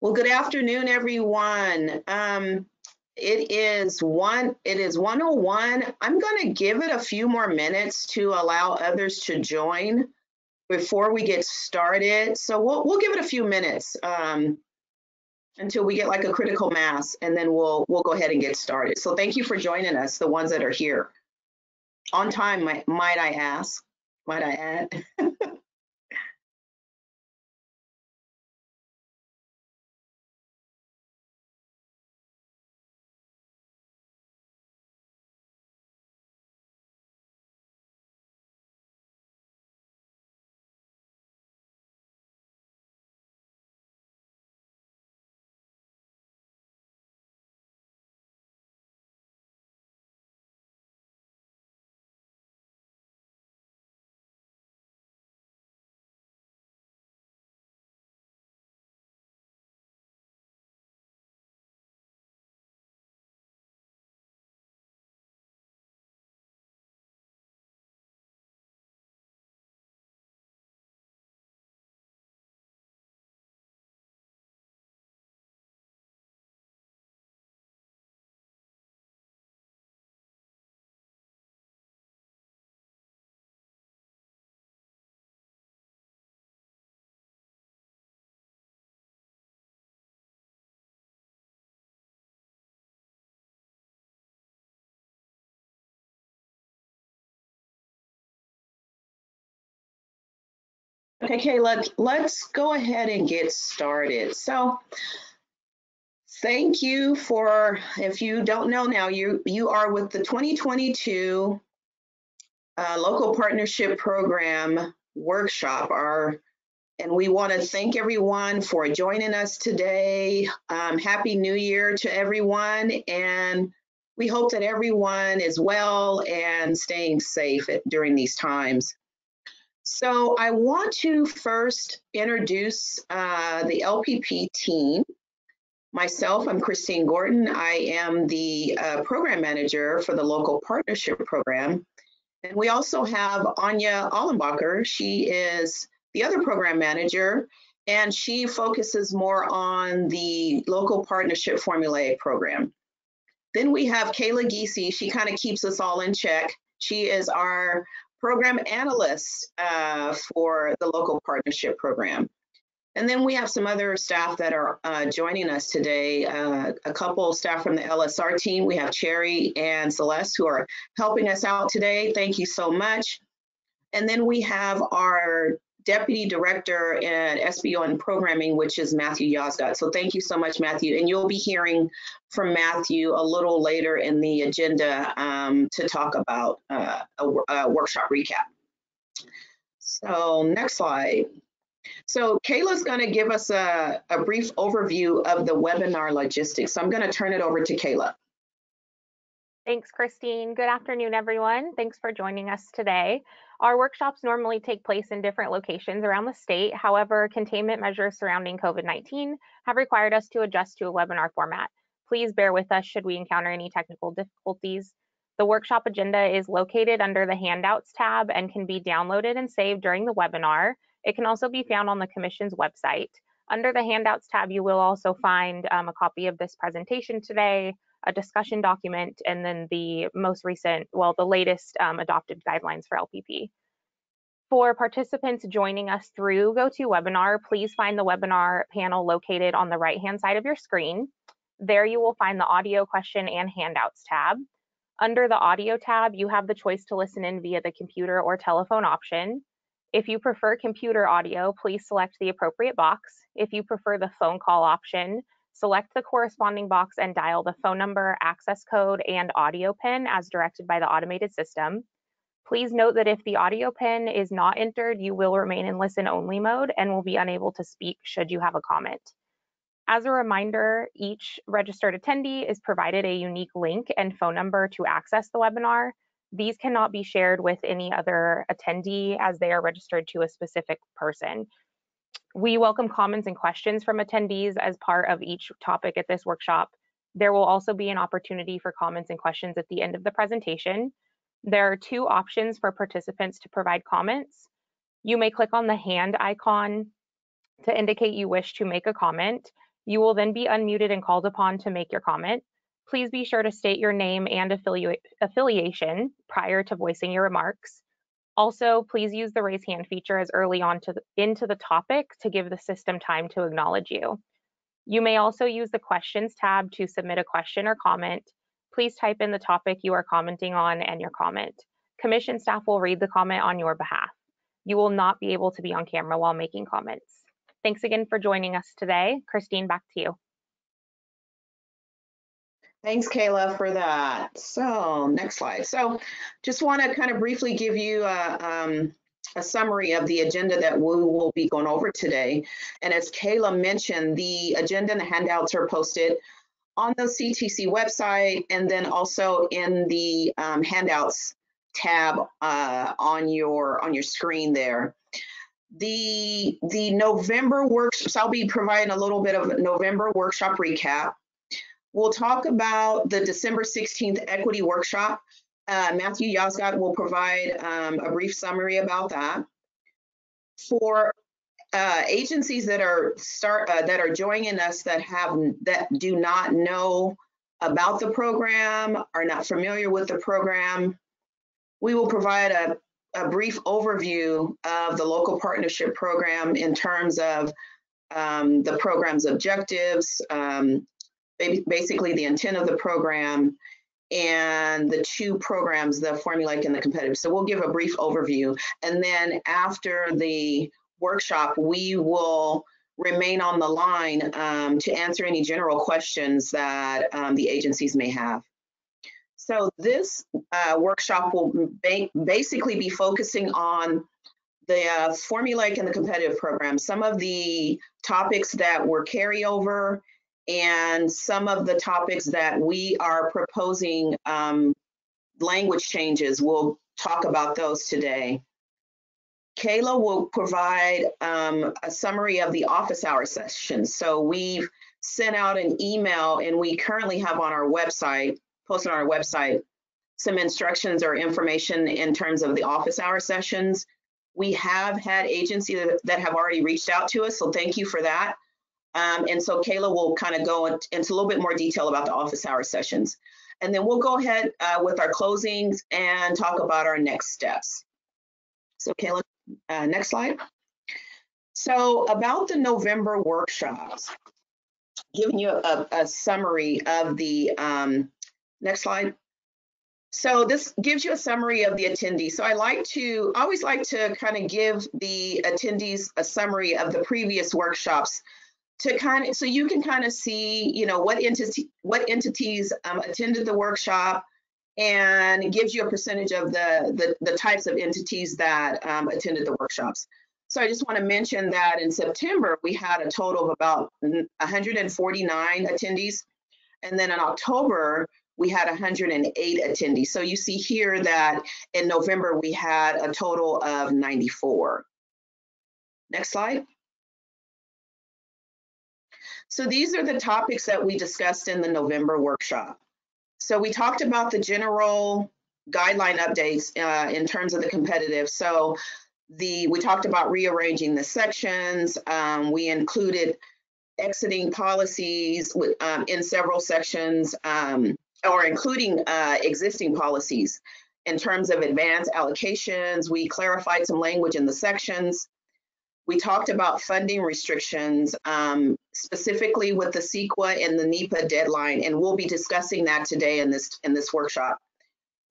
Well, good afternoon, everyone. It is 1:01. I'm going to give it a few more minutes to allow others to join before we get started. So we'll give it a few minutes until we get like a critical mass, and then we'll go ahead and get started. So thank you for joining us, the ones that are here on time. Might I ask? Might I add? Okay, Kayla, let's go ahead and get started. So thank you for, if you don't know now, you are with the 2022 Local Partnership Program Workshop. And we want to thank everyone for joining us today. Happy New Year to everyone. And we hope that everyone is well and staying safe during these times. So I want to first introduce the LPP team. Myself, I'm Christine Gordon. I am the program manager for the Local Partnership Program. And we also have Anya Allenbacher. She is the other program manager, and she focuses more on the Local Partnership Formulaic Program. Then we have Kayla Giese. She kind of keeps us all in check. She is our program analyst for the Local Partnership Program. And then we have some other staff that are joining us today. A couple of staff from the LSR team. We have Cherry and Celeste who are helping us out today. Thank you so much. And then we have our Deputy Director at SBO and Programming, which is Matthew Yozgat. So thank you so much, Matthew. And you'll be hearing from Matthew a little later in the agenda to talk about a workshop recap. So next slide. So Kayla's going to give us a brief overview of the webinar logistics. So I'm going to turn it over to Kayla. Thanks, Christine. Good afternoon, everyone. Thanks for joining us today. Our workshops normally take place in different locations around the state. However, containment measures surrounding COVID-19 have required us to adjust to a webinar format. Please bear with us should we encounter any technical difficulties. The workshop agenda is located under the Handouts tab and can be downloaded and saved during the webinar. It can also be found on the Commission's website. Under the Handouts tab, you will also find a copy of this presentation today, a discussion document, and then the most recent, well, the latest adopted guidelines for LPP. For participants joining us through GoToWebinar, please find the webinar panel located on the right-hand side of your screen. There you will find the audio question and handouts tab. Under the audio tab, you have the choice to listen in via the computer or telephone option. If you prefer computer audio, please select the appropriate box. If you prefer the phone call option, select the corresponding box and dial the phone number, access code, and audio PIN as directed by the automated system. Please note that if the audio PIN is not entered, you will remain in listen-only mode and will be unable to speak should you have a comment. As a reminder, each registered attendee is provided a unique link and phone number to access the webinar. These cannot be shared with any other attendee as they are registered to a specific person. We welcome comments and questions from attendees as part of each topic at this workshop. There will also be an opportunity for comments and questions at the end of the presentation. There are two options for participants to provide comments. You may click on the hand icon to indicate you wish to make a comment. You will then be unmuted and called upon to make your comment. Please be sure to state your name and affiliation prior to voicing your remarks. Also, please use the raise hand feature as early on into the topic to give the system time to acknowledge you. You may also use the questions tab to submit a question or comment. Please type in the topic you are commenting on and your comment. Commission staff will read the comment on your behalf. You will not be able to be on camera while making comments. Thanks again for joining us today. Christine, back to you. Thanks, Kayla, for that. So next slide. So just want to kind of briefly give you a summary of the agenda that we will be going over today. And as Kayla mentioned, the agenda and the handouts are posted on the CTC website and then also in the handouts tab on your screen there. The November workshops, I'll be providing a little bit of November workshop recap. We'll talk about the December 16th equity workshop. Matthew Yozgat will provide a brief summary about that. For agencies that are joining us that do not know about the program, are not familiar with the program, we will provide a brief overview of the local partnership program in terms of the program's objectives, basically the intent of the program, and the two programs, the formulaic and the competitive. So we'll give a brief overview. And then after the workshop, we will remain on the line to answer any general questions that the agencies may have. So this workshop will basically be focusing on the formulaic and the competitive program, some of the topics that were carryover, and some of the topics that we are proposing language changes. We'll talk about those today. Kayla will provide a summary of the office hour sessions. So we've sent out an email and we currently have on our website, posted on our website, some instructions or information in terms of the office hour sessions. We have had agencies that have already reached out to us, so thank you for that. And so Kayla will kind of go into a little bit more detail about the office hour sessions. And then we'll go ahead with our closings and talk about our next steps. So Kayla, next slide. So about the November workshops, giving you a summary of the, next slide. So this gives you a summary of the attendees. So I always like to kind of give the attendees a summary of the previous workshops to kind of, so you can kind of see, you know, what entities attended the workshop, and it gives you a percentage of the types of entities that attended the workshops. So I just want to mention that in September, we had a total of about 149 attendees. And then in October, we had 108 attendees. So you see here that in November, we had a total of 94. Next slide. So these are the topics that we discussed in the November workshop. So we talked about the general guideline updates in terms of the competitive. So we talked about rearranging the sections. We included exiting policies in several sections, or including existing policies. In terms of advanced allocations, we clarified some language in the sections. We talked about funding restrictions, specifically with the CEQA and the NEPA deadline, and we'll be discussing that today in this workshop.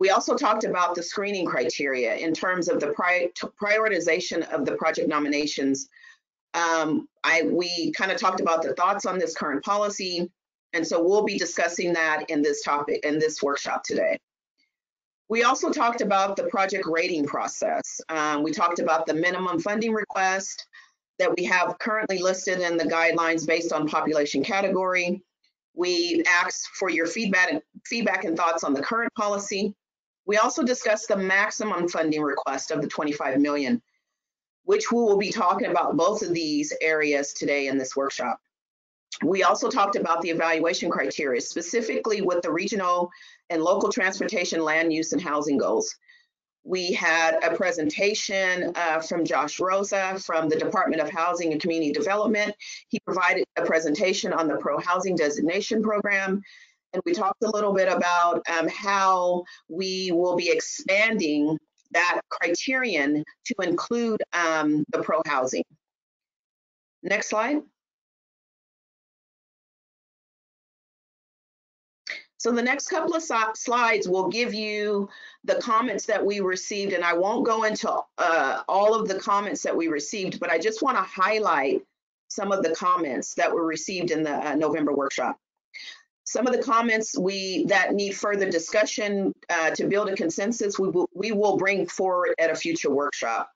We also talked about the screening criteria in terms of the prioritization of the project nominations. We kind of talked about the thoughts on this current policy, and so we'll be discussing that in this workshop today. We also talked about the project rating process. We talked about the minimum funding request that we have currently listed in the guidelines based on population category. We asked for your feedback and thoughts on the current policy. We also discussed the maximum funding request of the 25 million, which we will be talking about both of these areas today in this workshop. We also talked about the evaluation criteria, specifically with the regional and local transportation, land use, and housing goals. We had a presentation from Josh Rosa from the Department of Housing and Community Development. He provided a presentation on the Pro-Housing Designation Program. And we talked a little bit about how we will be expanding that criterion to include the pro-housing. Next slide. So the next couple of slides will give you the comments that we received, and I won't go into all of the comments that we received, but I just want to highlight some of the comments that were received in the November workshop. Some of the comments that need further discussion to build a consensus, we will bring forward at a future workshop.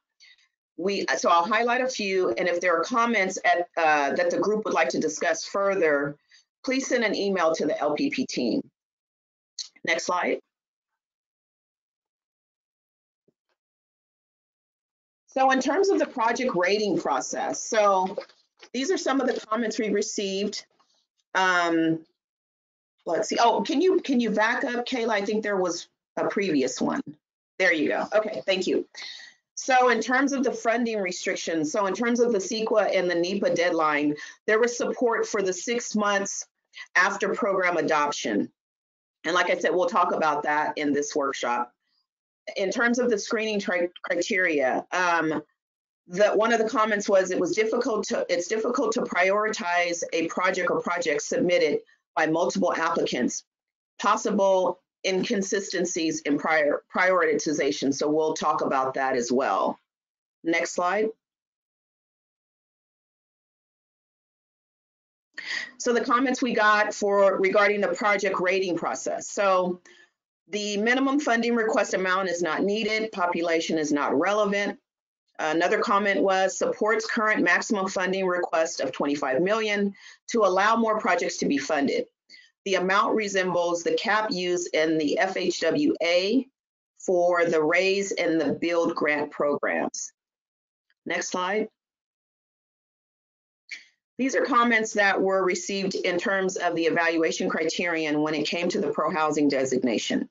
So I'll highlight a few, and if there are comments that the group would like to discuss further, please send an email to the LPP team. Next slide. So in terms of the project rating process, so these are some of the comments we received. Let's see. Oh, can you back up, Kayla? I think there was a previous one. There you go. Okay, thank you. So in terms of the funding restrictions, so in terms of the CEQA and the NEPA deadline, there was support for the 6 months after program adoption. And like I said, we'll talk about that in this workshop. In terms of the screening criteria, one of the comments was it's difficult to prioritize a project or projects submitted by multiple applicants, possible inconsistencies in prioritization. So we'll talk about that as well. Next slide. So the comments we got regarding the project rating process. So the minimum funding request amount is not needed. Population is not relevant. Another comment was supports current maximum funding request of 25 million to allow more projects to be funded. The amount resembles the cap used in the FHWA for the RAISE and the BUILD grant programs. Next slide. These are comments that were received in terms of the evaluation criterion when it came to the pro-housing designation.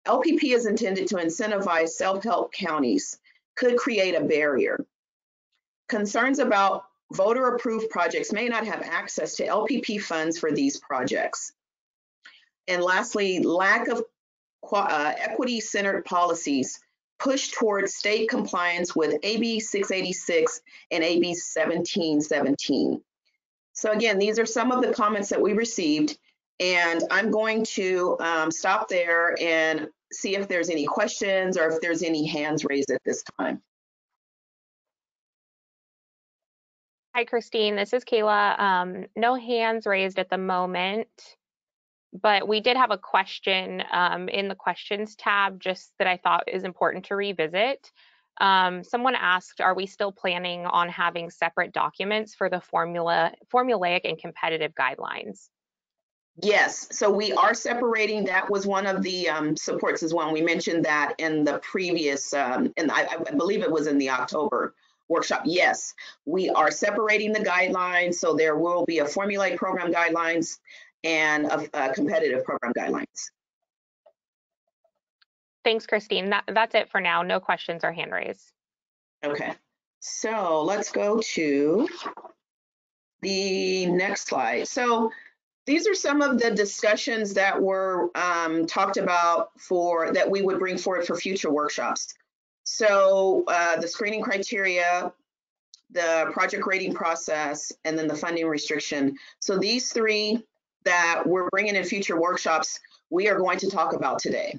LPP is intended to incentivize self-help counties, could create a barrier. Concerns about voter-approved projects may not have access to LPP funds for these projects. And lastly, lack of equity-centered policies push towards state compliance with AB 686 and AB 1717. So again, these are some of the comments that we received, and I'm going to stop there and see if there's any questions or if there's any hands raised at this time. Hi, Christine. This is Kayla. No hands raised at the moment, but we did have a question in the questions tab just that I thought is important to revisit. Someone asked, are we still planning on having separate documents for the formulaic and competitive guidelines? Yes, so we are separating. That was one of the supports as well. We mentioned that in the previous, and I believe it was in the October workshop. Yes, we are separating the guidelines. So there will be a formulaic program guidelines and a competitive program guidelines. Thanks, Christine. That's it for now. No questions or hand raised. Okay, so let's go to the next slide. So these are some of the discussions that were talked about that we would bring forward for future workshops. So the screening criteria, the project rating process, and then the funding restriction. So these three that we're bringing in future workshops, we are going to talk about today.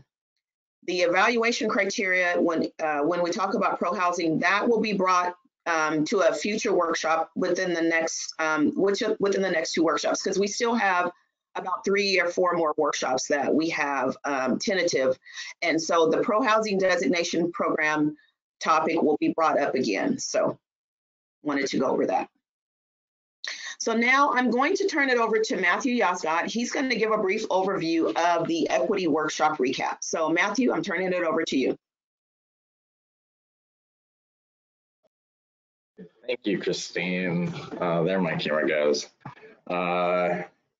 The evaluation criteria, when we talk about pro-housing, that will be brought to a future workshop within the next within the next 2 workshops, because we still have about 3 or 4 more workshops that we have tentative. And so the pro-housing designation program topic will be brought up again. So wanted to go over that. So now I'm going to turn it over to Matthew Yasgat. He's going to give a brief overview of the equity workshop recap. So Matthew, I'm turning it over to you. Thank you, Christine. There my camera goes.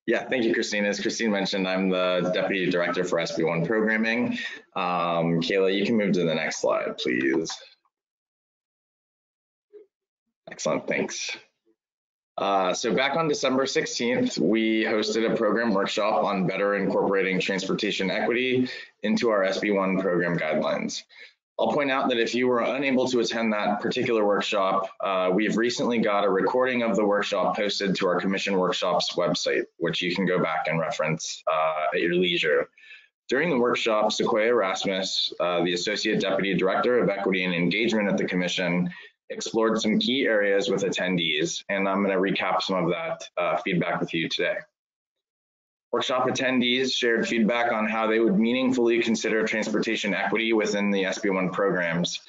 Yeah, thank you, Christine. As Christine mentioned, I'm the Deputy Director for SB1 Programming. Kayla, you can move to the next slide, please. Excellent, thanks. So back on December 16th, we hosted a program workshop on better incorporating transportation equity into our SB1 program guidelines. I'll point out that if you were unable to attend that particular workshop, we've recently got a recording of the workshop posted to our Commission Workshops website, which you can go back and reference at your leisure. During the workshop, Sequoia Rasmus, the Associate Deputy Director of Equity and Engagement at the Commission, explored some key areas with attendees, and I'm going to recap some of that feedback with you today. Workshop attendees shared feedback on how they would meaningfully consider transportation equity within the SB1 programs,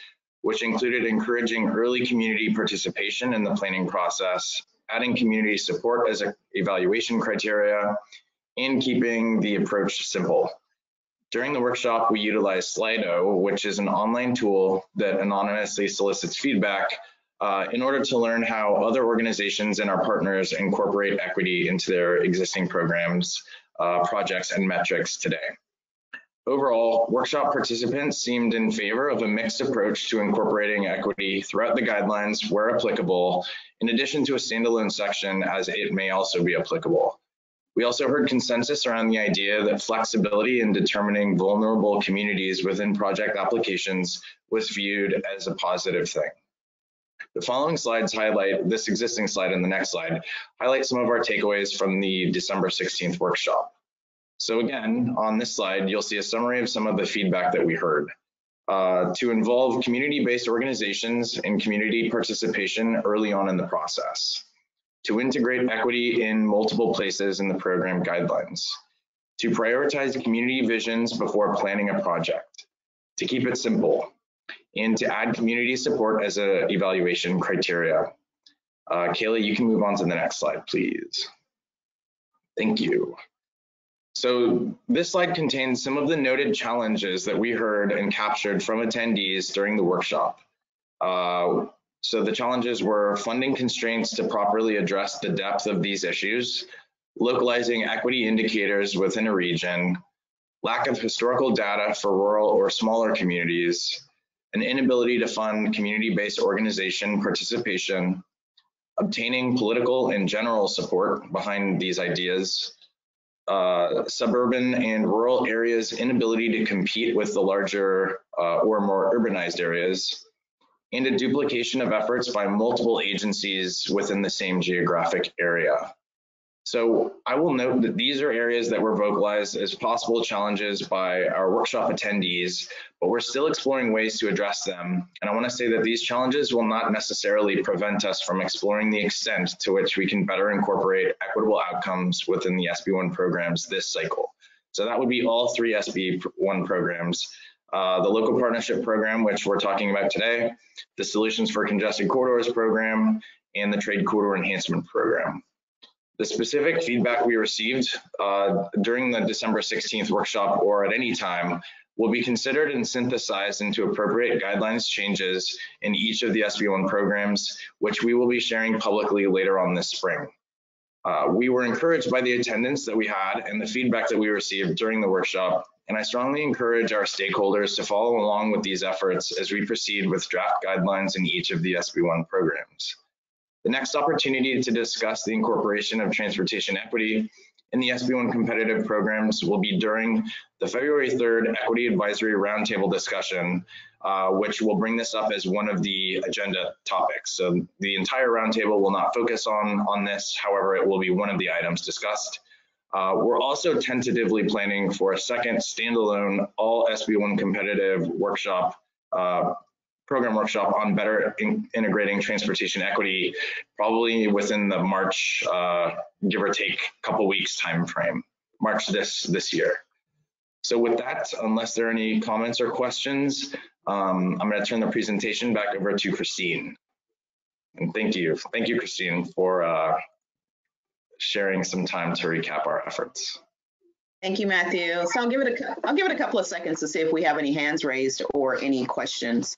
which included encouraging early community participation in the planning process, adding community support as an evaluation criteria, and keeping the approach simple. During the workshop, we utilized Slido, which is an online tool that anonymously solicits feedback in order to learn how other organizations and our partners incorporate equity into their existing programs, projects, and metrics today. Overall, workshop participants seemed in favor of a mixed approach to incorporating equity throughout the guidelines where applicable, in addition to a standalone section as it may also be applicable. We also heard consensus around the idea that flexibility in determining vulnerable communities within project applications was viewed as a positive thing. The following slides highlight, this existing slide and the next slide, highlight some of our takeaways from the December 16th workshop. So again, on this slide, you'll see a summary of some of the feedback that we heard. To involve community-based organizations and community participation early on in the process. To integrate equity in multiple places in the program guidelines, to prioritize community visions before planning a project, to keep it simple, and to add community support as an evaluation criteria. Kayla, you can move on to the next slide, please. Thank you. So this slide contains some of the noted challenges that we heard and captured from attendees during the workshop. So the challenges were funding constraints to properly address the depth of these issues, localizing equity indicators within a region, lack of historical data for rural or smaller communities, an inability to fund community-based organization participation, obtaining political and general support behind these ideas, suburban and rural areas' inability to compete with the larger or more urbanized areas, and a duplication of efforts by multiple agencies within the same geographic area. So I will note that these are areas that were vocalized as possible challenges by our workshop attendees, but we're still exploring ways to address them. And I want to say that these challenges will not necessarily prevent us from exploring the extent to which we can better incorporate equitable outcomes within the SB1 programs this cycle. So that would be all three SB1 programs. The local partnership program, which we're talking about today, the Solutions for Congested Corridors program, and the Trade Corridor Enhancement program. The specific feedback we received during the December 16th workshop or at any time will be considered and synthesized into appropriate guidelines changes in each of the SB1 programs, which we will be sharing publicly later on this spring. We were encouraged by the attendance that we had and the feedback that we received during the workshop, and I strongly encourage our stakeholders to follow along with these efforts as we proceed with draft guidelines in each of the SB1 programs. The next opportunity to discuss the incorporation of transportation equity in the SB1 competitive programs will be during the February 3rd Equity Advisory Roundtable discussion, which will bring this up as one of the agenda topics. So the entire roundtable will not focus on this, however, it will be one of the items discussed. We're also tentatively planning for a second standalone all SB1 competitive workshop, program workshop on better integrating transportation equity, probably within the March, give or take, couple weeks time frame, March this year. So with that, unless there are any comments or questions, I'm going to turn the presentation back over to Christine. And thank you, Christine, for sharing some time to recap our efforts. Thank you, Matthew. So I'll give it a couple of seconds to see if we have any hands raised or any questions.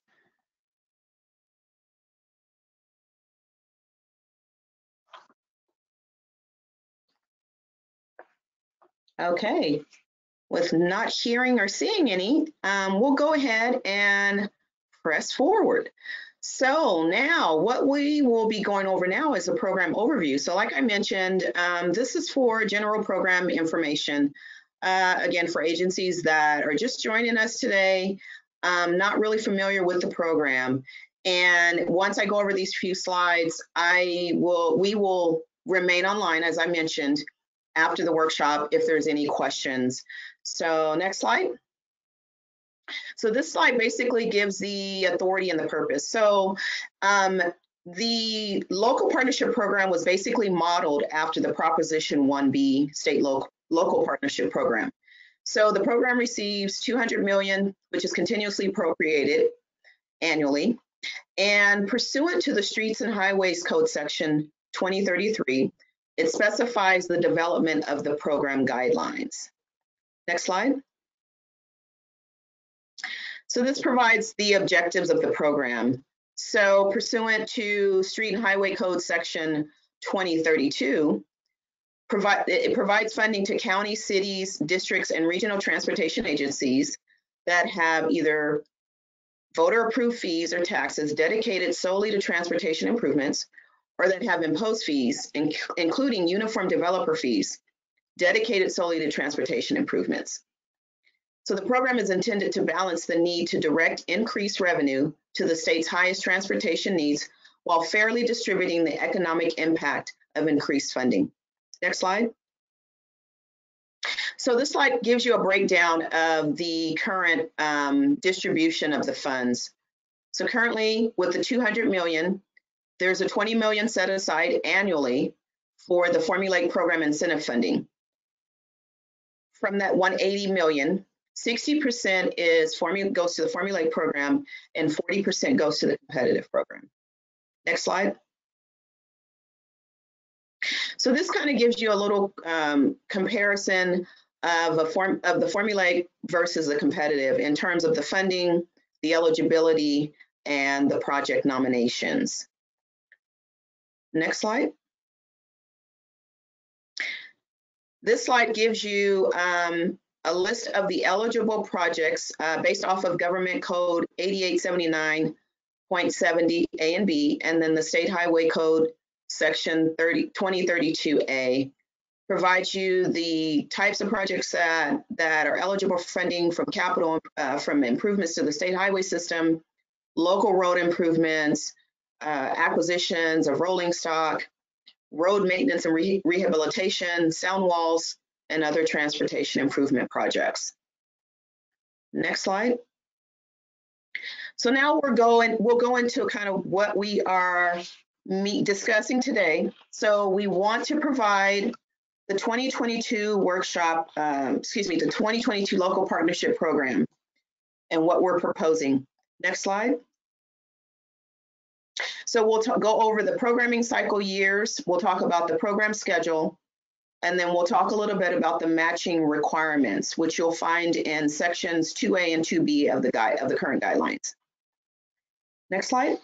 Okay, with not hearing or seeing any, we'll go ahead and press forward. So now what we will be going over now is a program overview. So like I mentioned, this is for general program information. Again, for agencies that are just joining us today, not really familiar with the program. And once I go over these few slides, we will remain online, as I mentioned, after the workshop if there's any questions. So next slide. So this slide basically gives the authority and the purpose. So the local partnership program was basically modeled after the Proposition 1B state local partnership program. So the program receives $200 million, which is continuously appropriated annually. And pursuant to the Streets and Highways Code Section 2033, it specifies the development of the program guidelines. Next slide. So this provides the objectives of the program. So pursuant to Street and Highway Code Section 2032, it provides funding to counties, cities, districts, and regional transportation agencies that have either voter-approved fees or taxes dedicated solely to transportation improvements, or that have imposed fees, including uniform developer fees, dedicated solely to transportation improvements. So the program is intended to balance the need to direct increased revenue to the state's highest transportation needs while fairly distributing the economic impact of increased funding. Next slide. So this slide gives you a breakdown of the current distribution of the funds. So currently with the 200 million, there's a 20 million set aside annually for the formulaic program incentive funding. From that 180 million, 60% goes to the formulaic program and 40% goes to the competitive program. Next slide. So this kind of gives you a little comparison of the formulaic versus the competitive in terms of the funding, the eligibility, and the project nominations. Next slide. This slide gives you a list of the eligible projects based off of Government Code 8879.70 A and B, and then the State Highway Code Section 2032A. Provides you the types of projects that are eligible for funding from capital, from improvements to the state highway system, local road improvements, acquisitions of rolling stock, road maintenance and rehabilitation, sound walls, and other transportation improvement projects. Next slide. So now we'll go into kind of what we are discussing today. So we want to provide the 2022 workshop, the 2022 local partnership program and what we're proposing. Next slide. So we'll go over the programming cycle years. We'll talk about the program schedule, and then we'll talk a little bit about the matching requirements, which you'll find in sections 2A and 2B of the current guidelines. Next slide.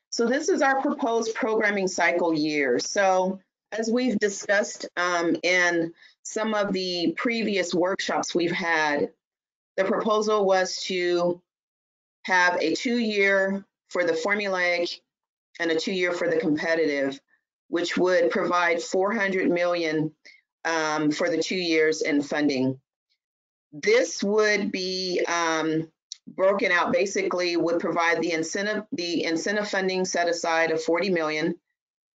So this is our proposed programming cycle years. So as we've discussed in some of the previous workshops we've had, the proposal was to have a 2-year for the formulaic and a 2-year for the competitive, which would provide 400 million for the 2 years in funding. This would be broken out, basically would provide the incentive funding set aside of 40 million.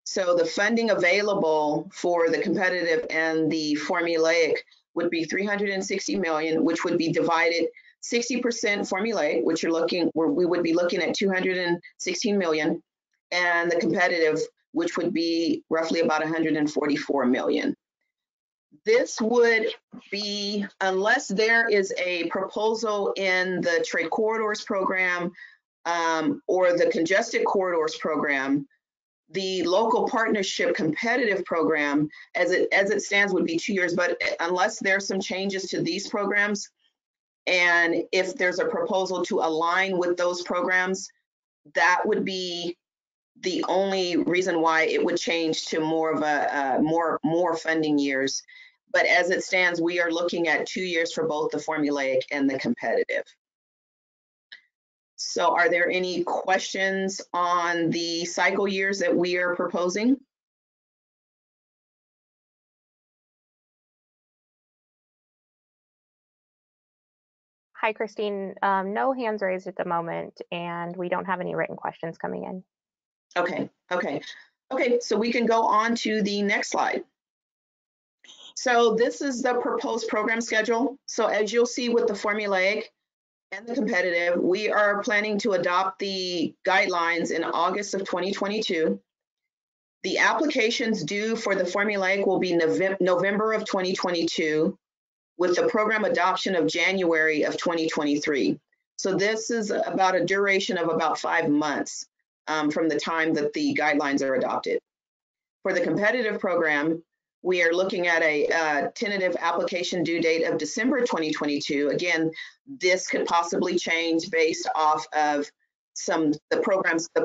So the funding available for the competitive and the formulaic would be 360 million, which would be divided 60% formulaic, which we would be looking at 216 million, and the competitive, which would be roughly about 144 million. This would be, unless there is a proposal in the trade corridors program or the congested corridors program, the local partnership competitive program as it stands would be 2 years, but unless there's some changes to these programs, and if there's a proposal to align with those programs, that would be the only reason why it would change to more of a more funding years. But as it stands, we are looking at 2 years for both the formulaic and the competitive. So are there any questions on the cycle years that we are proposing? Hi, Christine. No hands raised at the moment, and we don't have any written questions coming in. Okay, so we can go on to the next slide. So this is the proposed program schedule. So as you'll see with the formulaic and the competitive, we are planning to adopt the guidelines in August of 2022. The applications due for the formulaic will be November of 2022, with the program adoption of January of 2023. So this is about a duration of about 5 months from the time that the guidelines are adopted. For the competitive program, we are looking at a tentative application due date of December 2022. Again, this could possibly change based off of the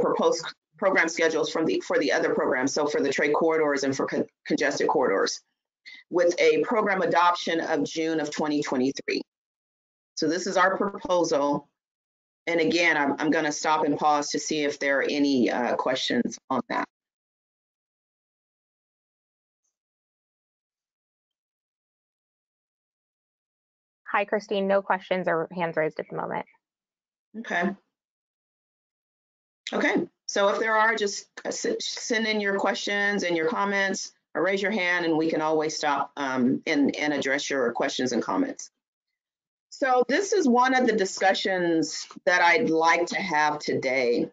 proposed program schedules for the other programs. So for the trade corridors and for congested corridors, with a program adoption of June of 2023. So this is our proposal. And again, I'm going to stop and pause to see if there are any questions on that. Hi, Christine. No questions or hands raised at the moment. Okay, so if there are, just send in your questions and your comments, or raise your hand, and we can always stop and address your questions and comments. So this is one of the discussions that I'd like to have today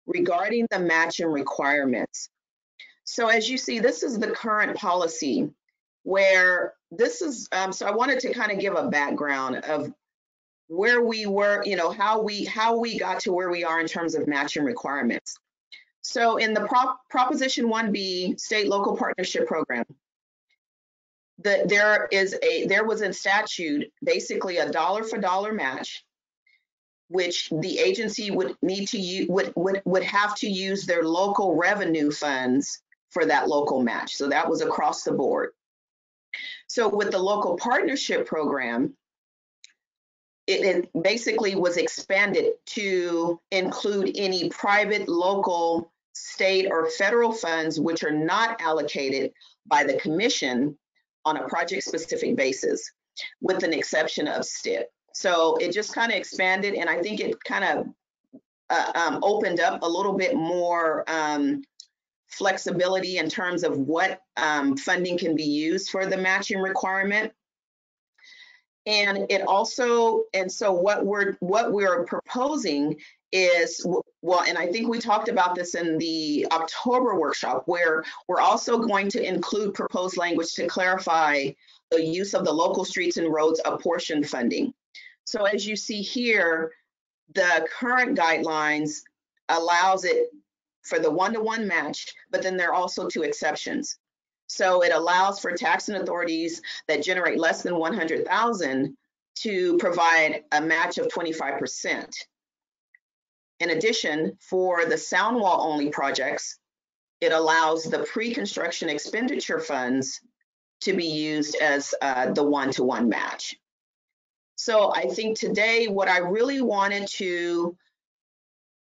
regarding the matching requirements. So as you see, this is the current policy where this is, so I wanted to kind of give a background of where we were, you know, how we got to where we are in terms of matching requirements. So in the Proposition 1B state local partnership program, there was in statute basically a dollar for dollar match, which the agency would need to would have to use their local revenue funds for that local match. So that was across the board. So with the local partnership program, it basically was expanded to include any private, local, state, or federal funds which are not allocated by the commission on a project-specific basis, with an exception of STIP. So it just kind of expanded, and I think it kind of opened up a little bit more flexibility in terms of what funding can be used for the matching requirement. And it also, and so what we're proposing is, well, and I think we talked about this in the October workshop, where we're also going to include proposed language to clarify the use of the local streets and roads apportion funding. So as you see here, the current guidelines allows it for the one-to-one match, but then there are also 2 exceptions. So it allows for taxing authorities that generate less than 100,000 to provide a match of 25%. In addition, for the sound wall only projects, it allows the pre-construction expenditure funds to be used as the one-to-one match. So I think today what I really wanted to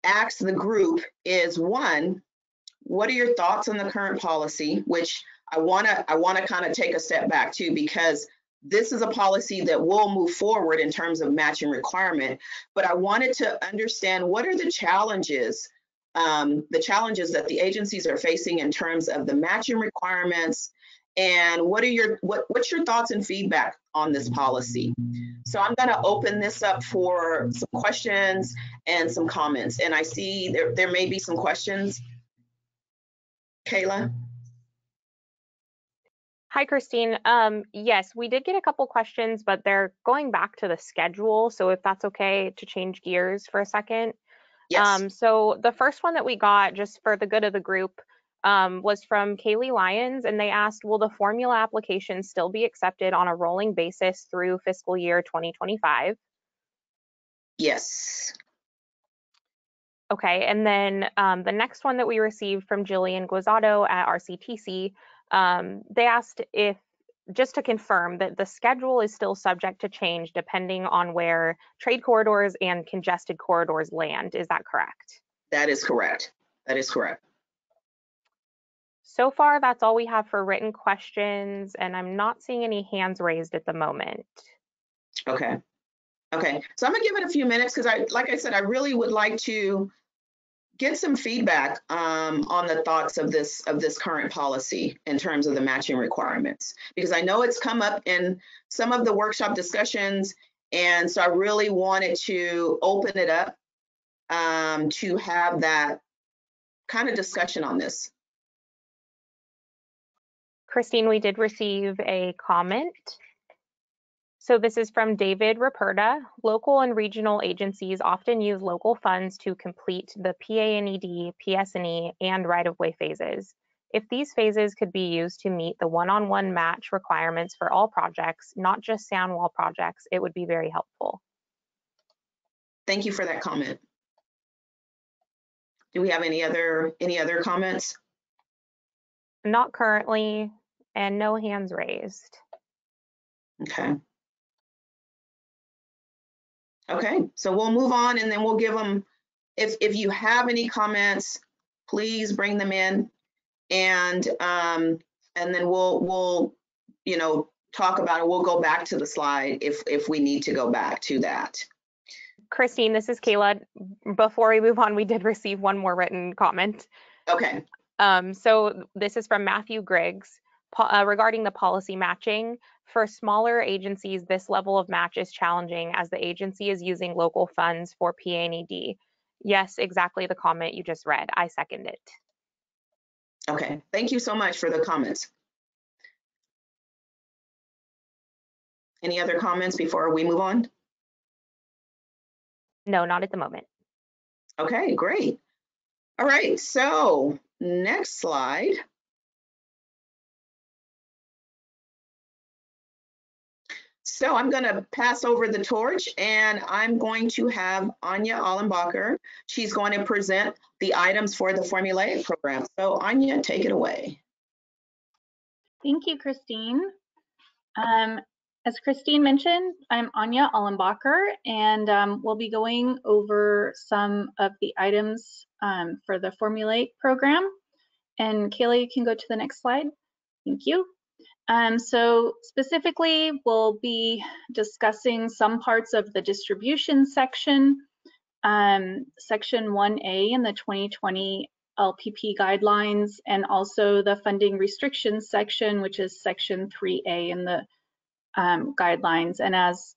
ask the group is, one, what are your thoughts on the current policy? Which I wanna kind of take a step back too, because this is a policy that will move forward in terms of matching requirement, but I wanted to understand what are the challenges that the agencies are facing in terms of the matching requirements, and what's your thoughts and feedback on this policy? So I'm going to open this up for some questions and some comments, and I see there may be some questions. Kayla? Hi, Christine. Yes, we did get a couple questions, but they're going back to the schedule. So if that's okay to change gears for a second. Yes. So the first one that we got, just for the good of the group, was from Kaylee Lyons, and they asked, will the formula application still be accepted on a rolling basis through fiscal year 2025? Yes. Okay, and then the next one that we received from Jillian Guizato at our CTC, they asked if just to confirm that the schedule is still subject to change depending on where trade corridors and congested corridors land. Is that correct? That is correct. That is correct. So far, that's all we have for written questions, and I'm not seeing any hands raised at the moment. Okay. Okay. So I'm gonna give it a few minutes because like I said, I really would like to get some feedback on the thoughts of this current policy in terms of the matching requirements, because I know it's come up in some of the workshop discussions, and so I really wanted to open it up to have that kind of discussion on this. Christine, we did receive a comment. So this is from David Raperta. Local and regional agencies often use local funds to complete the PA&ED, PS&E, and right-of-way phases. If these phases could be used to meet the one-on-one match requirements for all projects, not just sound wall projects, it would be very helpful. Thank you for that comment. Do we have any other comments? Not currently, and no hands raised. Okay. Okay, so we'll move on, and then we'll give them, if you have any comments, please bring them in, and then we'll talk about it. We'll go back to the slide if we need to go back to that. Christine, this is Kayla. Before we move on, we did receive one more written comment. Okay. So this is from Matthew Griggs regarding the policy matching. For smaller agencies, this level of match is challenging as the agency is using local funds for PA&ED. Yes, exactly the comment you just read. I second it. Okay, thank you so much for the comments. Any other comments before we move on? No, not at the moment. Okay, great. All right, so next slide. So I'm going to pass over the torch, and I'm going to have Anya Allenbacher. She's going to present the items for the formulaic program. So Anya, take it away. Thank you, Christine. As Christine mentioned, I'm Anya Allenbacher, and we'll be going over some of the items for the formulaic program. And Kayla, you can go to the next slide. Thank you. So specifically, we'll be discussing some parts of the distribution section, section 1A in the 2020 LPP guidelines, and also the funding restrictions section, which is section 3A in the guidelines. And as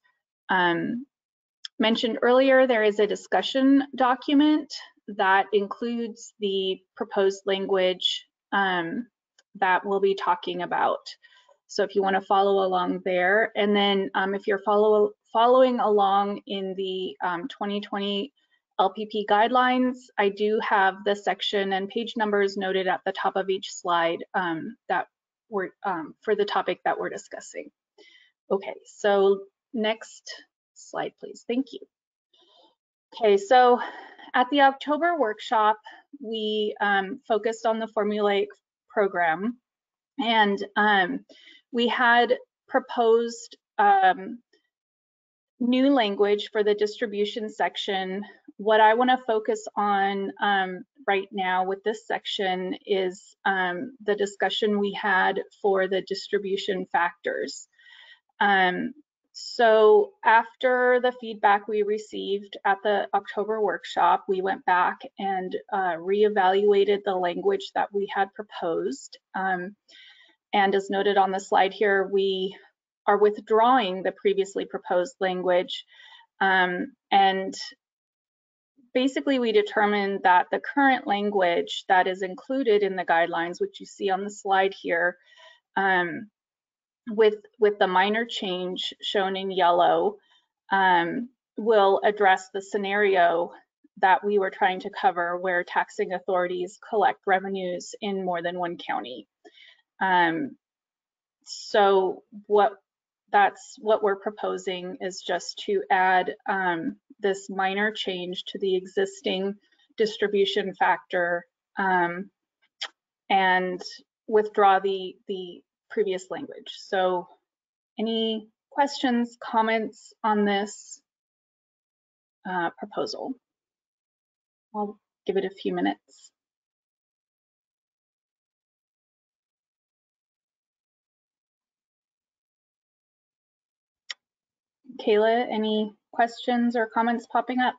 mentioned earlier, there is a discussion document that includes the proposed language that we'll be talking about. So if you want to follow along there, and then if you're following along in the 2020 LPP guidelines, I do have the section and page numbers noted at the top of each slide that we're for the topic that we're discussing. Okay, so next slide, please. Thank you. Okay, so at the October workshop, we focused on the formulaic program, and we had proposed new language for the distribution section. What I want to focus on right now with this section is the discussion we had for the distribution factors. So after the feedback we received at the October workshop, we went back and reevaluated the language that we had proposed. And as noted on the slide here, we are withdrawing the previously proposed language. And basically, we determined that the current language that is included in the guidelines, which you see on the slide here, with the minor change shown in yellow, will address the scenario that we were trying to cover, where taxing authorities collect revenues in more than one county. So that's what we're proposing, is just to add this minor change to the existing distribution factor and withdraw the previous language. So any questions, comments on this proposal? I'll give it a few minutes. Kayla, any questions or comments popping up?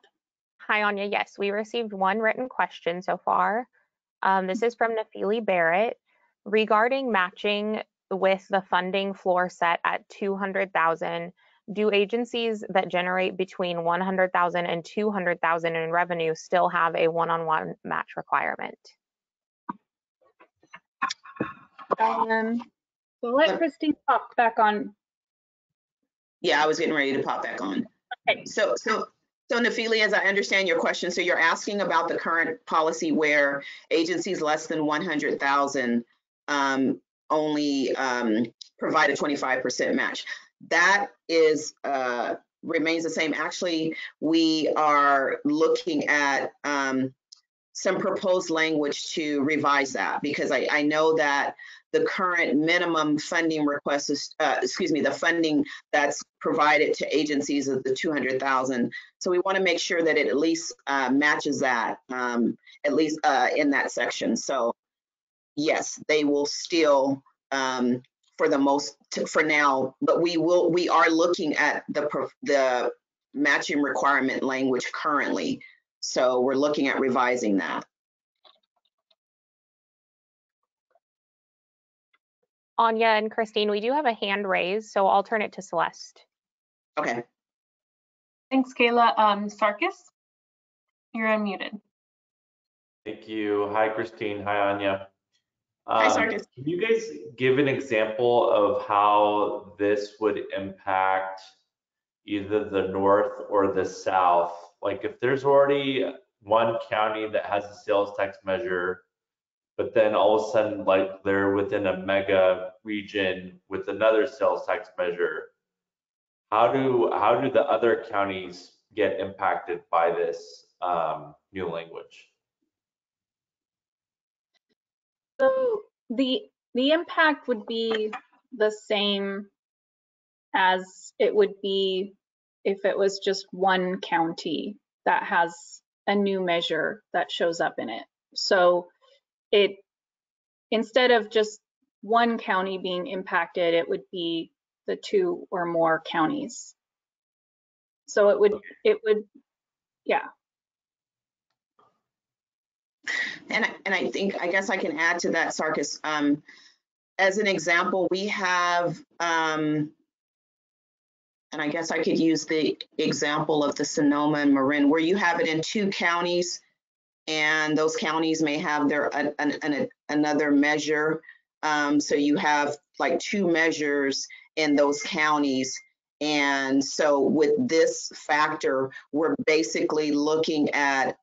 Hi, Anya. Yes, we received one written question so far. This is from Nafili Barrett regarding matching with the funding floor set at 200,000. Do agencies that generate between 100,000 and 200,000 in revenue still have a one-on-one match requirement? So let Christine pop back on. Yeah, I was getting ready to pop back on. Okay. So Nafili, as I understand your question, so you're asking about the current policy where agencies less than 100,000 only provide a 25% match. That is remains the same. Actually, we are looking at some proposed language to revise that, because I know that the current minimum funding request is, the funding that's provided to agencies is the 200,000. So we want to make sure that it at least matches that, at least in that section. So yes, they will still, for now, but we are looking at the matching requirement language currently. So we're looking at revising that. Anya and Christine, we do have a hand raised, so I'll turn it to Celeste. Okay. Thanks, Kayla. Sarkis, you're unmuted. Thank you. Hi, Christine. Hi, Anya. Hi, Sarkis. Can you guys give an example of how this would impact either the north or the south? Like if there's already one county that has a sales tax measure, but then all of a sudden, like they're within a mega region with another sales tax measure, how do the other counties get impacted by this new language? So the impact would be the same as it would be if it was just one county that has a new measure that shows up in it. So instead of just one county being impacted, it would be the two or more counties. So it would, yeah. And I guess I can add to that, Sarkis. As an example, we have, and I guess I could use the example of the Sonoma and Marin, where you have it in two counties, and those counties may have their another measure. So you have like two measures in those counties. And so with this factor, we're basically looking at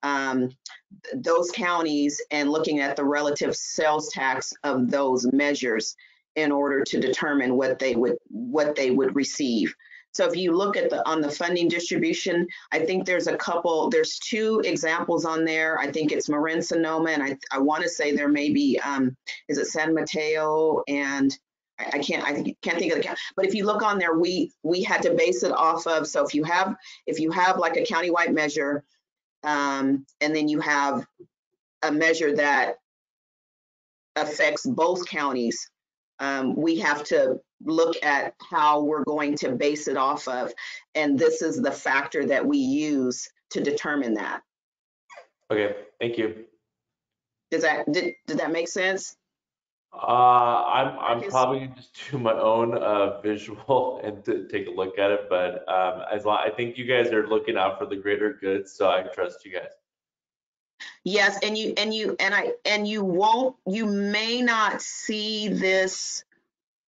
those counties and looking at the relative sales tax of those measures in order to determine what they would receive. So if you look at on the funding distribution, I think there's two examples on there. I think it's Marin, Sonoma, and I want to say there may be, is it San Mateo, and I can't think of the count. But if you look on there, we had to base it off of, so if you have like a countywide measure, and then you have a measure that affects both counties, we have to look at how we're going to base it off of, and this is the factor that we use to determine that. Okay, thank you. Did that make sense? I'm probably gonna just do my own visual and to take a look at it, but I think you guys are looking out for the greater good, so I trust you guys. Yes, and you may not see this.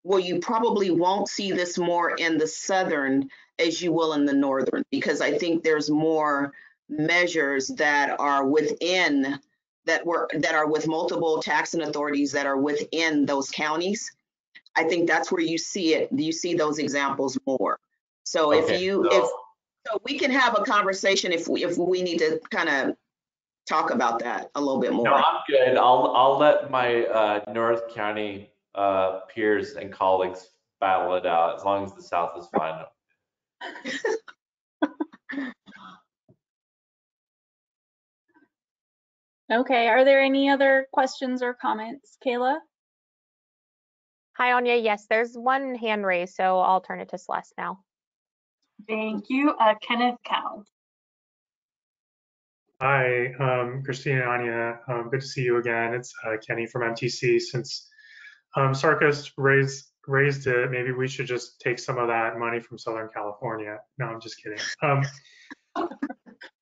Well, you probably won't see this more in the southern as you will in the northern, because I think there's more measures that are within that are with multiple taxing authorities that are within those counties. I think that's where you see it. You see those examples more. So Okay, so we can have a conversation if we need to kind of talk about that a little bit more. No, I'm good. I'll let my North County peers and colleagues battle it out, as long as the South is fine. Okay, are there any other questions or comments, Kayla? Hi, Anya. Yes, there's one hand raised, so I'll turn it to Celeste now. Thank you. Kenneth Cow. Hi, Christine and Anya. Good to see you again. It's Kenny from MTC. Since Sarkis raised it, maybe we should just take some of that money from Southern California. No, I'm just kidding.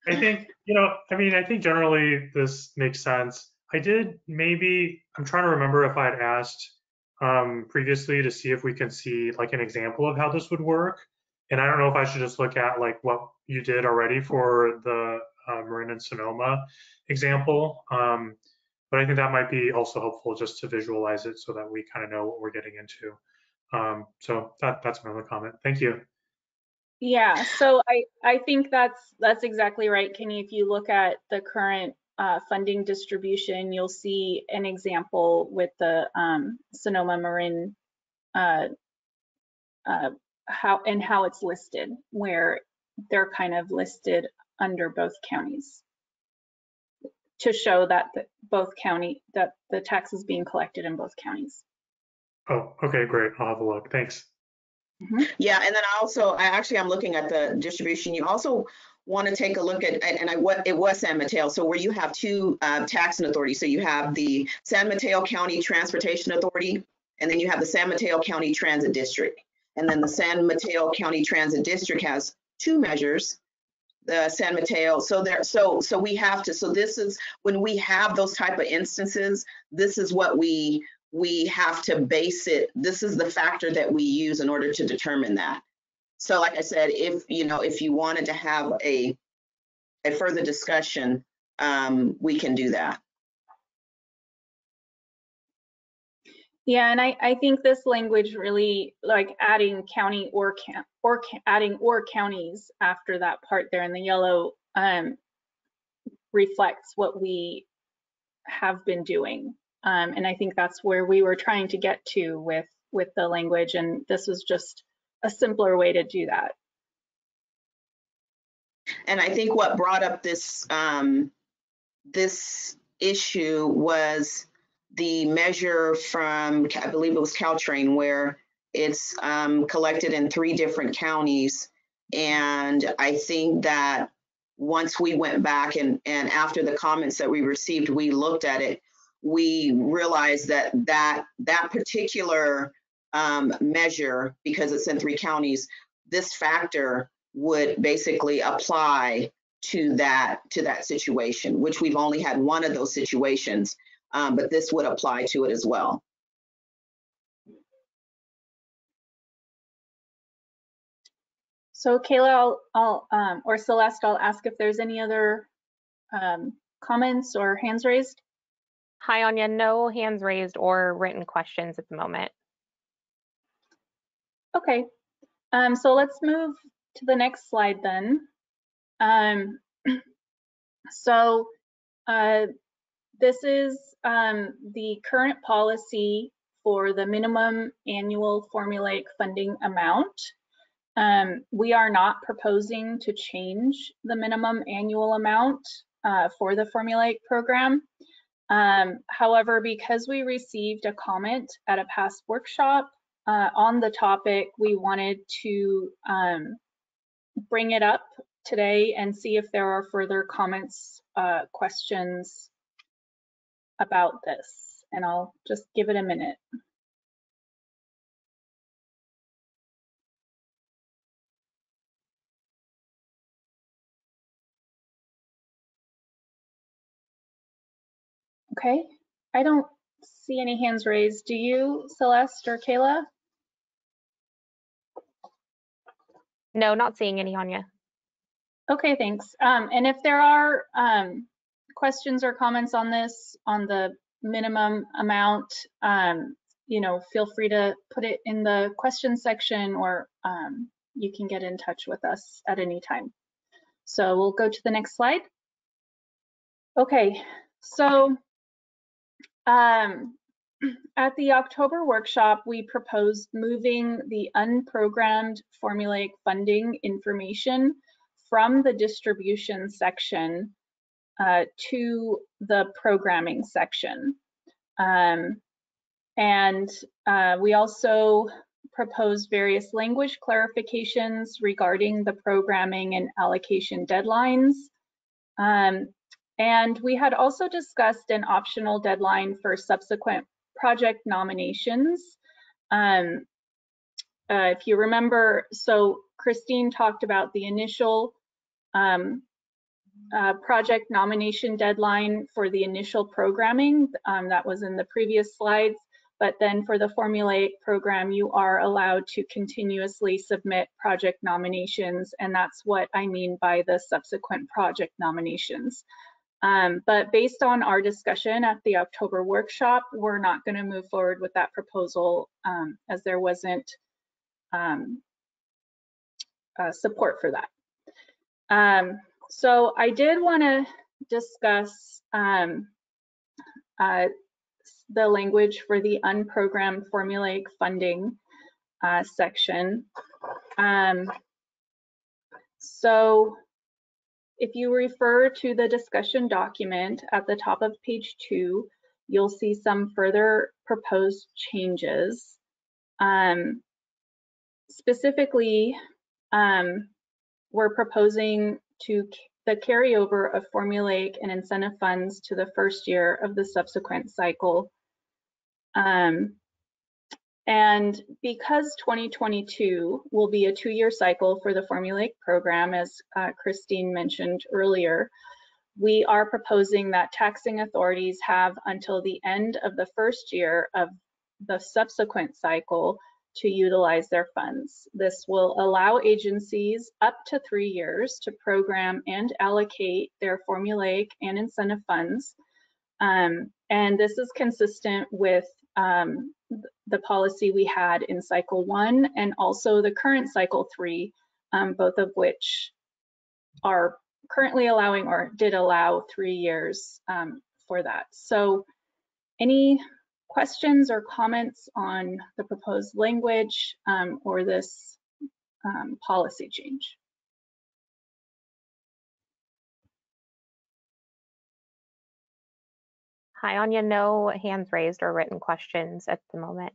I think, I think generally this makes sense. I'm trying to remember if I'd asked previously to see if we can see like an example of how this would work. And I don't know if I should just look at like what you did already for the Marin and Sonoma example. But I think that might be also helpful just to visualize it so that we kind of know what we're getting into. So that's my only comment. Thank you. Yeah, so I think that's exactly right, Kenny. If you look at the current funding distribution, you'll see an example with the Sonoma Marin how it's listed, where they're kind of listed under both counties to show that that the tax is being collected in both counties. Oh, okay, great. I'll have a look. Thanks. Mm-hmm. Yeah, and then I'm looking at the distribution. You also want to take a look at, it was San Mateo, so where you have two taxing authorities. So you have the San Mateo County Transportation Authority, and then you have the San Mateo County Transit District. And then the San Mateo County Transit District has two measures. The San Mateo, so we have to, so this is when we have those type of instances, this is what we have to base it. This is the factor that we use in order to determine that. So like I said, if you wanted to have a further discussion, we can do that. Yeah, and I think this language really, like adding county or adding or counties after that part there in the yellow reflects what we have been doing. And I think that's where we were trying to get to with the language, and this was just a simpler way to do that. And I think what brought up this this issue was the measure from, I believe it was Caltrain, where it's collected in 3 different counties. And I think that once we went back and after the comments that we received, we looked at it, we realized that particular measure, because it's in 3 counties, this factor would basically apply to that situation, which we've only had one of those situations, but this would apply to it as well. So Kayla, or Celeste, I'll ask if there's any other comments or hands raised. Hi, Anya. No hands raised or written questions at the moment. Okay, so let's move to the next slide then. So this is the current policy for the minimum annual formulaic funding amount. We are not proposing to change the minimum annual amount for the formulaic program. However, because we received a comment at a past workshop on the topic, we wanted to bring it up today and see if there are further comments, questions about this. And I'll just give it a minute. Okay, I don't see any hands raised. Do you, Celeste or Kayla? No, not seeing any, Anya. Okay, thanks. And if there are questions or comments on this, on the minimum amount, feel free to put it in the question section, or you can get in touch with us at any time. So we'll go to the next slide. Okay, so at the October workshop, we proposed moving the unprogrammed formulaic funding information from the distribution section to the programming section. We also proposed various language clarifications regarding the programming and allocation deadlines. And we had also discussed an optional deadline for subsequent project nominations. If you remember, so Christine talked about the initial project nomination deadline for the initial programming. That was in the previous slides. But then for the formulaic program, you are allowed to continuously submit project nominations. And that's what I mean by the subsequent project nominations. But based on our discussion at the October workshop, we're not going to move forward with that proposal as there wasn't support for that. So I did want to discuss the language for the unprogrammed formulaic funding section. So if you refer to the discussion document at the top of page 2, you'll see some further proposed changes. Specifically, we're proposing the carryover of formulaic and incentive funds to the first year of the subsequent cycle. And because 2022 will be a 2-year cycle for the formulaic program, as Christine mentioned earlier, we are proposing that taxing authorities have until the end of the first year of the subsequent cycle to utilize their funds. This will allow agencies up to 3 years to program and allocate their formulaic and incentive funds. And this is consistent with the policy we had in cycle 1 and also the current cycle 3, both of which are currently allowing or did allow 3 years for that. So any questions or comments on the proposed language or this policy change? Hi, Anya. No hands raised or written questions at the moment.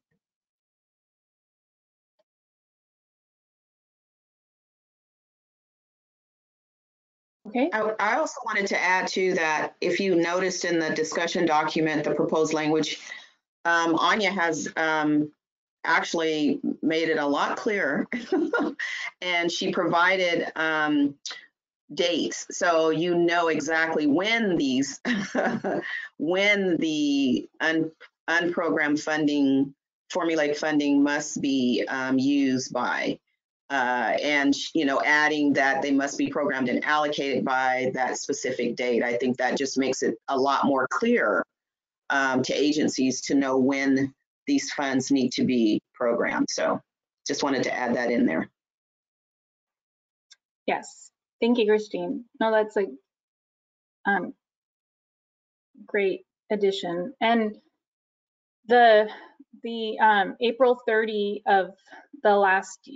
Okay. I also wanted to add to that, if you noticed in the discussion document, the proposed language, Anya has actually made it a lot clearer and she provided dates, so you know exactly when these when the unprogrammed funding, formulaic funding must be used by, and adding that they must be programmed and allocated by that specific date. I think that just makes it a lot more clear to agencies to know when these funds need to be programmed. So just wanted to add that in there. Yes, thank you, Christine. No, that's a great addition. And the April 30 of the last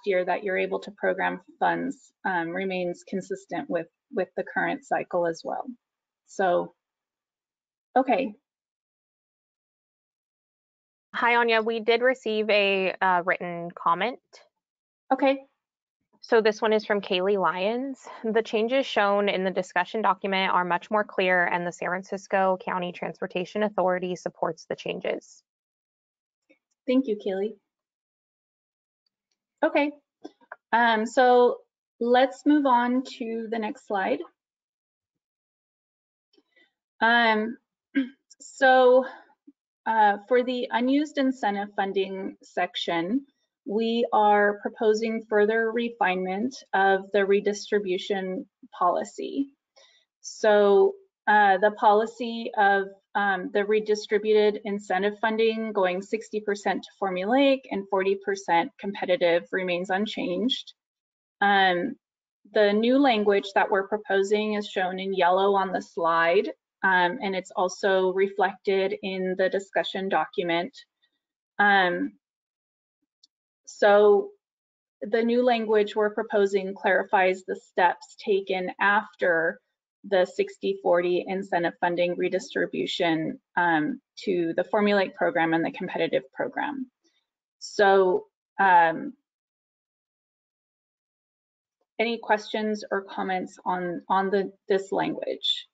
year that you're able to program funds remains consistent with the current cycle as well. So, okay. Hi, Anya. We did receive a written comment. Okay. So this one is from Kaylee Lyons. The changes shown in the discussion document are much more clear, and the San Francisco County Transportation Authority supports the changes. Thank you, Kaylee. Okay, so let's move on to the next slide. For the unused incentive funding section, we are proposing further refinement of the redistribution policy. So the policy of the redistributed incentive funding going 60% to formulaic and 40% competitive remains unchanged. The new language that we're proposing is shown in yellow on the slide. and it's also reflected in the discussion document. So the new language we're proposing clarifies the steps taken after the 60-40 incentive funding redistribution to the Formulate program and the competitive program. So any questions or comments on this language?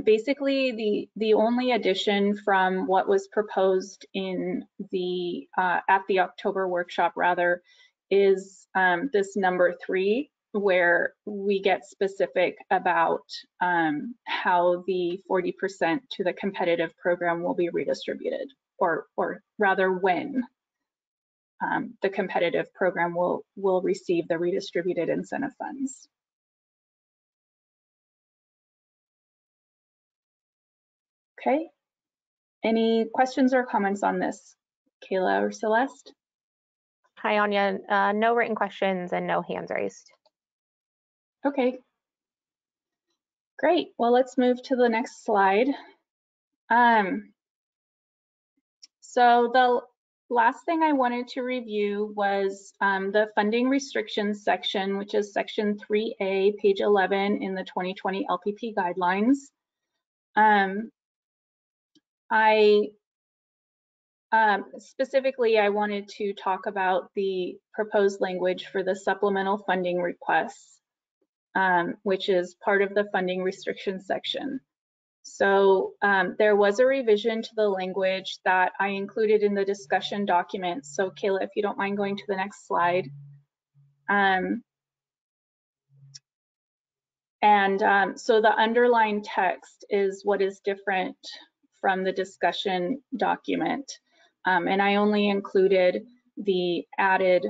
Basically, the only addition from what was proposed in the at the October workshop rather is this number 3, where we get specific about how the 40% to the competitive program will be redistributed, or rather when the competitive program will receive the redistributed incentive funds. Okay, any questions or comments on this, Kayla or Celeste? Hi, Anya. No written questions and no hands raised. Okay, great. Well, let's move to the next slide. So the last thing I wanted to review was the funding restrictions section, which is section 3A, page 11 in the 2020 LPP guidelines. Specifically, I wanted to talk about the proposed language for the supplemental funding requests, which is part of the funding restrictions section. So there was a revision to the language that I included in the discussion document. So Kayla, if you don't mind going to the next slide. So the underlined text is what is different from the discussion document. And I only included the added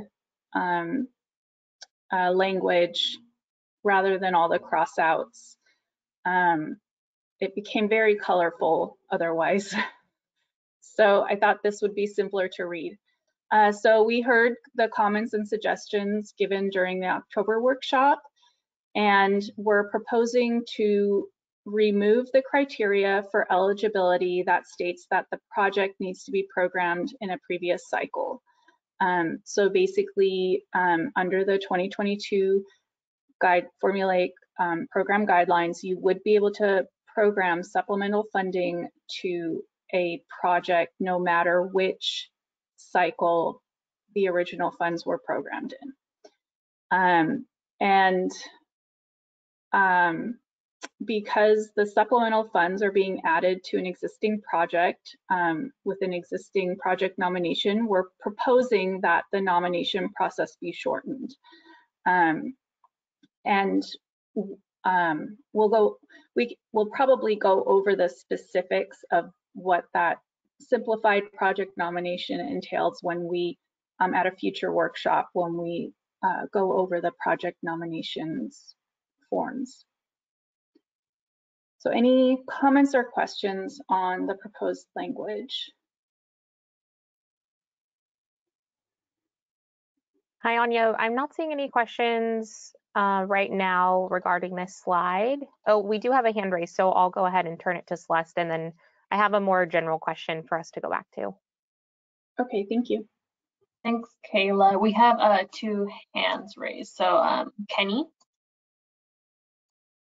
language rather than all the crossouts. It became very colorful otherwise. So I thought this would be simpler to read. So we heard the comments and suggestions given during the October workshop, and we're proposing to remove the criteria for eligibility that states that the project needs to be programmed in a previous cycle. So basically, under the 2022 Formulate program guidelines, you would be able to program supplemental funding to a project no matter which cycle the original funds were programmed in. Because the supplemental funds are being added to an existing project with an existing project nomination, we're proposing that the nomination process be shortened. We'll probably go over the specifics of what that simplified project nomination entails when we, at a future workshop, when we go over the project nominations forms. So any comments or questions on the proposed language? Hi, Anya. I'm not seeing any questions right now regarding this slide. Oh, we do have a hand raised, so I'll go ahead and turn it to Celeste, and then I have a more general question for us to go back to. Okay, thank you. Thanks, Kayla. We have 2 hands raised. So Kenny.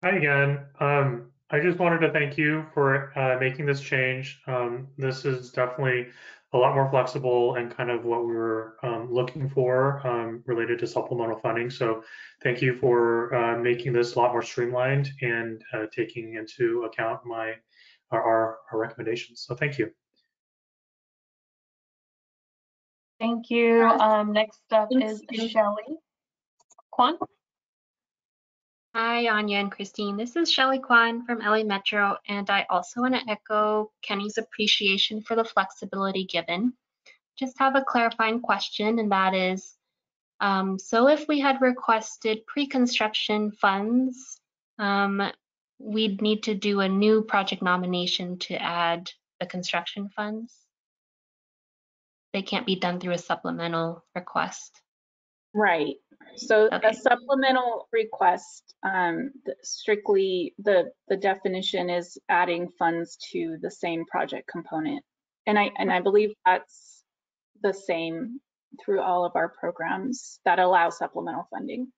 Hi again. I just wanted to thank you for making this change. This is definitely a lot more flexible and kind of what we were looking for related to supplemental funding. So thank you for making this a lot more streamlined and taking into account our recommendations. So thank you. Thank you. Next up is Shelley Kwan. Hi, Anya and Christine. This is Shelley Kwan from LA Metro, and I also want to echo Kenny's appreciation for the flexibility given. Just have a clarifying question, and that is, so if we had requested pre-construction funds, we'd need to do a new project nomination to add the construction funds? They can't be done through a supplemental request. Right. So Okay. a supplemental request, strictly the definition is adding funds to the same project component. And I believe that's the same through all of our programs that allow supplemental funding.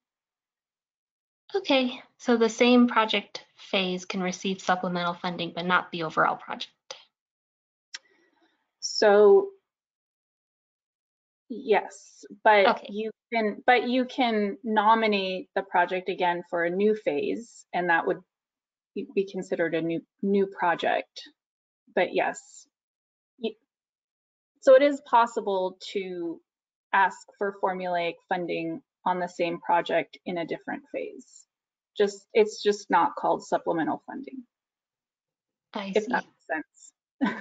Okay, so the same project phase can receive supplemental funding, but not the overall project. So yes, but Okay. you can nominate the project again for a new phase, and that would be considered a new project. But yes, so it is possible to ask for formulaic funding on the same project in a different phase. It's just not called supplemental funding. I If see. that makes sense.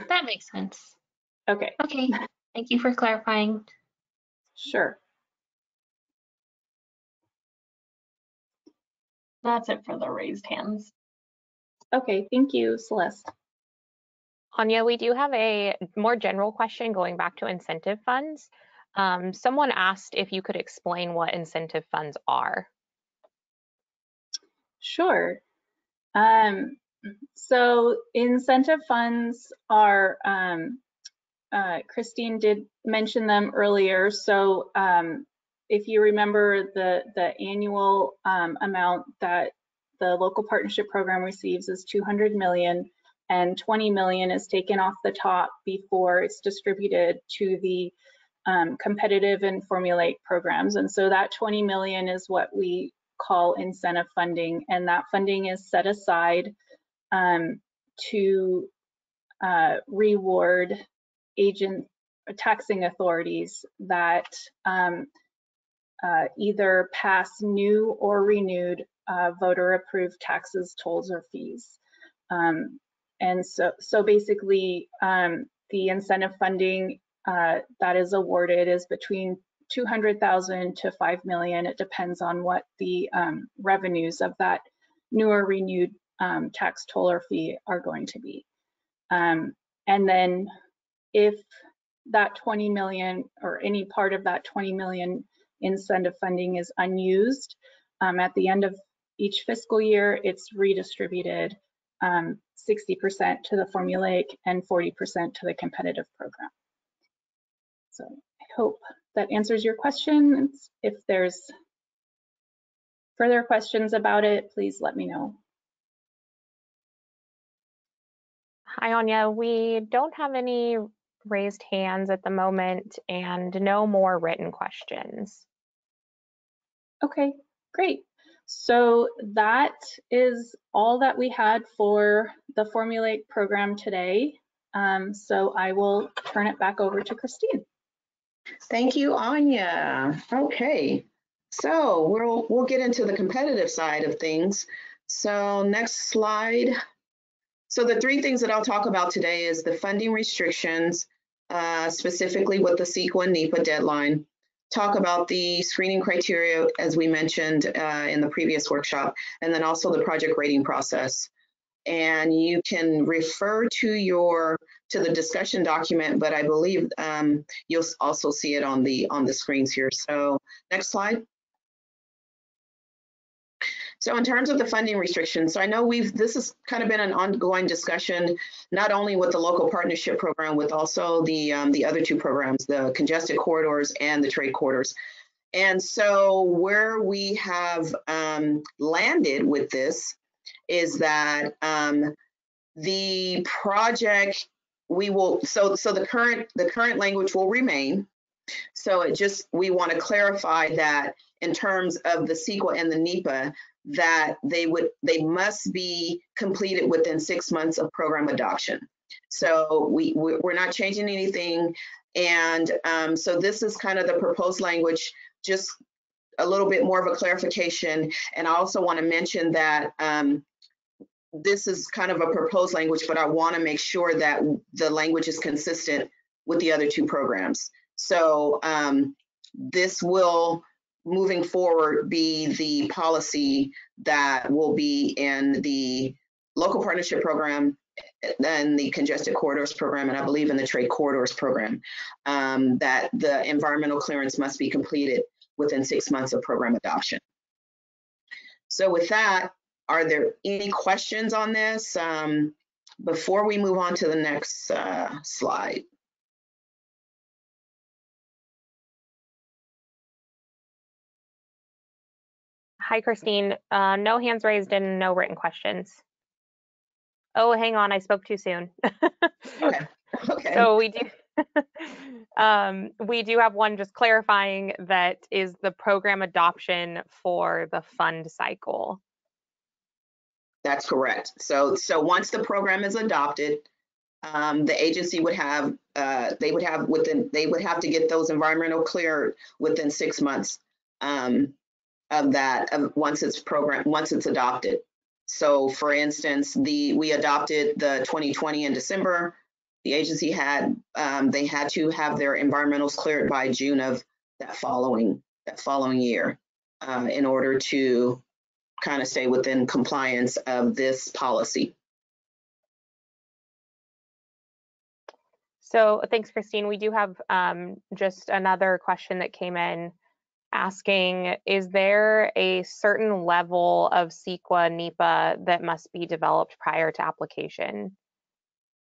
That makes sense. Okay. Okay, thank you for clarifying. Sure. That's it for the raised hands. Okay, thank you, Celeste. Anya, we do have a more general question going back to incentive funds. Someone asked if you could explain what incentive funds are. Sure. So incentive funds are, Christine did mention them earlier. So if you remember, the annual amount that the local partnership program receives is 200 million, and 20 million is taken off the top before it's distributed to the competitive and formulaic programs. And so that 20 million is what we call incentive funding, and that funding is set aside to reward taxing authorities that either pass new or renewed voter approved taxes, tolls, or fees. And so basically the incentive funding that is awarded is between 200,000 to 5 million. It depends on what the revenues of that new or renewed tax, toll, or fee are going to be. And then if that 20 million or any part of that 20 million incentive funding is unused, at the end of each fiscal year, it's redistributed 60% to the formulaic and 40% to the competitive program. So I hope that answers your question. If there's further questions about it, please let me know. Hi, Anya. We don't have any raised hands at the moment and no more written questions. Okay, great. So that is all that we had for the formulaic program today. So I will turn it back over to Christine. Thank you, Anya. Okay, so we'll get into the competitive side of things. So next slide. So the three things that I'll talk about today is the funding restrictions, specifically with the CEQA and NEPA deadline. Talk about the screening criteria, as we mentioned in the previous workshop, and then also the project rating process. And you can refer to the discussion document, but I believe you'll also see it on the screens here. So next slide. So in terms of the funding restrictions, so I know this has kind of been an ongoing discussion, not only with the local partnership program, with also the other two programs, the congested corridors and the trade corridors. And so where we have landed with this is that the project, so the current language will remain. So we want to clarify that in terms of the CEQA and the NEPA, that they must be completed within 6 months of program adoption. So we're not changing anything. And so this is kind of the proposed language, just a little bit more of a clarification. And I also want to mention that this is kind of a proposed language, but I want to make sure that the language is consistent with the other two programs. So this will, moving forward, be the policy that will be in the local partnership program, then the congested corridors program, and I believe in the trade corridors program, that the environmental clearance must be completed within 6 months of program adoption. So with that, are there any questions on this before we move on to the next slide? Hi, Christine. No hands raised and no written questions. Oh, hang on, I spoke too soon. Okay. Okay. So we do we do have one just clarifying that is the program adoption for the fund cycle. That's correct. So once the program is adopted, the agency would have they would have to get those environmental clear within 6 months once it's adopted. So for instance, we adopted the 2020 in December. The agency they had to have their environmentals cleared by June of that following year in order to kind of stay within compliance of this policy. So thanks, Christine. We do have just another question that came in asking, is there a certain level of CEQA NEPA that must be developed prior to application?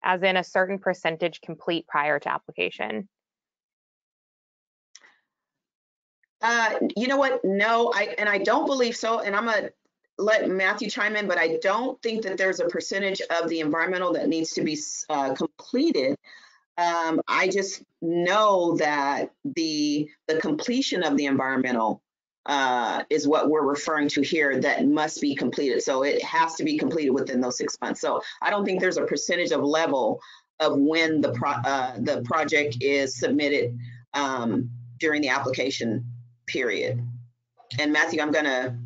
As in a certain percentage complete prior to application? You know what? No, I don't believe so. And I'm gonna let Matthew chime in, but I don't think that there's a percentage of the environmental that needs to be completed. I just know that the completion of the environmental is what we're referring to here, that must be completed. So it has to be completed within those 6 months. So I don't think there's a percentage of level of when the project is submitted during the application period. And Matthew, I'm gonna.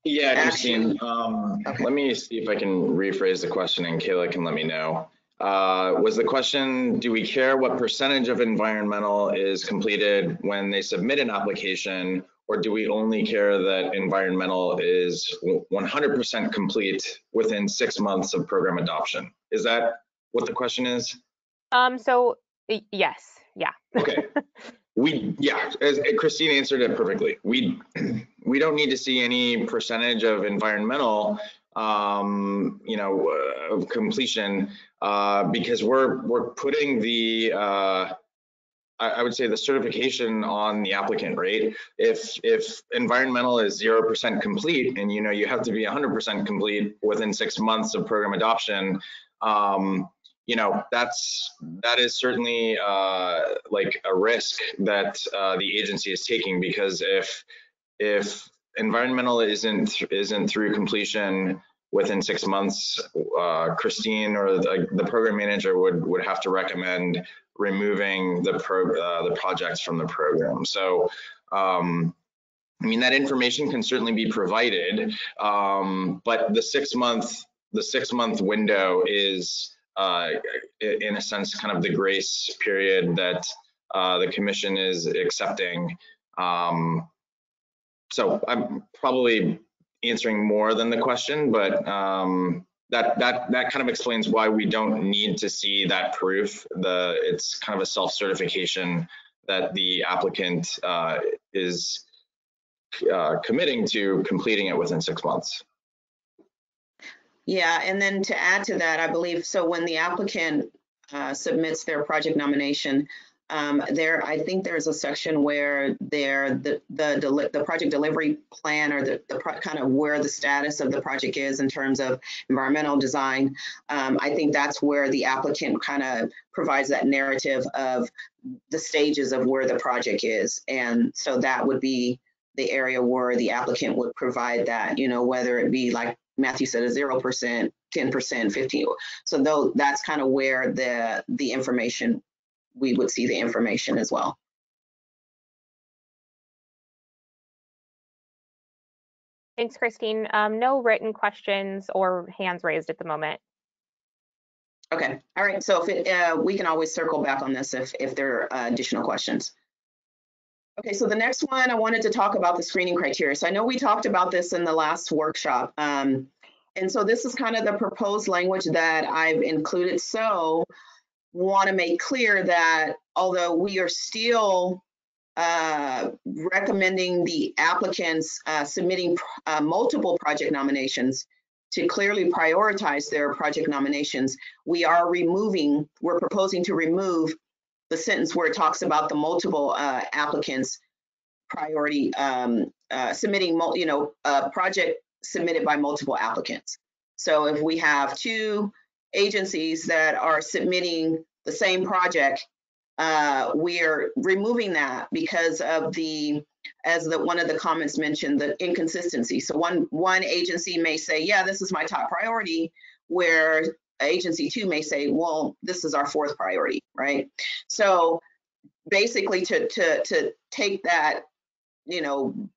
Yeah, Christine, okay. Let me see if I can rephrase the question and Kayla can let me know. Was the question, do we care what percentage of environmental is completed when they submit an application, or do we only care that environmental is 100% complete within 6 months of program adoption? Is that what the question is? So yes, yeah. Okay. As Christine answered it perfectly. We don't need to see any percentage of environmental, of completion, because we're putting the, I would say the certification on the applicant, right? If environmental is 0% complete, and you have to be 100% complete within 6 months of program adoption, that is certainly like a risk that the agency is taking, because if environmental isn't through completion within 6 months, Christine or the program manager would have to recommend removing the projects from the program. So that information can certainly be provided, but the 6 month window is in a sense kind of the grace period that the commission is accepting. So I'm probably answering more than the question, but that kind of explains why we don't need to see that proof. It's kind of a self-certification that the applicant is committing to completing it within 6 months. Yeah, and then to add to that, I believe, so when the applicant submits their project nomination, I think there's a section where the project delivery plan, or kind of where the status of the project is in terms of environmental design. I think that's where the applicant kind of provides that narrative of the stages of where the project is. And so that would be the area where the applicant would provide that, whether it be like Matthew said, a 0%, 10%, 15%. So that's kind of where the information, we would see the information as well. Thanks, Christine. No written questions or hands raised at the moment. Okay, all right. So if we can always circle back on this if there are additional questions. Okay, so the next one, I wanted to talk about the screening criteria. So I know we talked about this in the last workshop. And so this is kind of the proposed language that I've included. So want to make clear that although we are still recommending the applicants submitting multiple project nominations to clearly prioritize their project nominations, we're proposing to remove the sentence where it talks about the multiple applicants priority submitting, a project submitted by multiple applicants. So if we have two agencies that are submitting the same project, we are removing that because of one of the comments mentioned, the inconsistency. So one agency may say, yeah, this is my top priority, where agency 2 may say, well, this is our 4th priority, right? So basically to take that,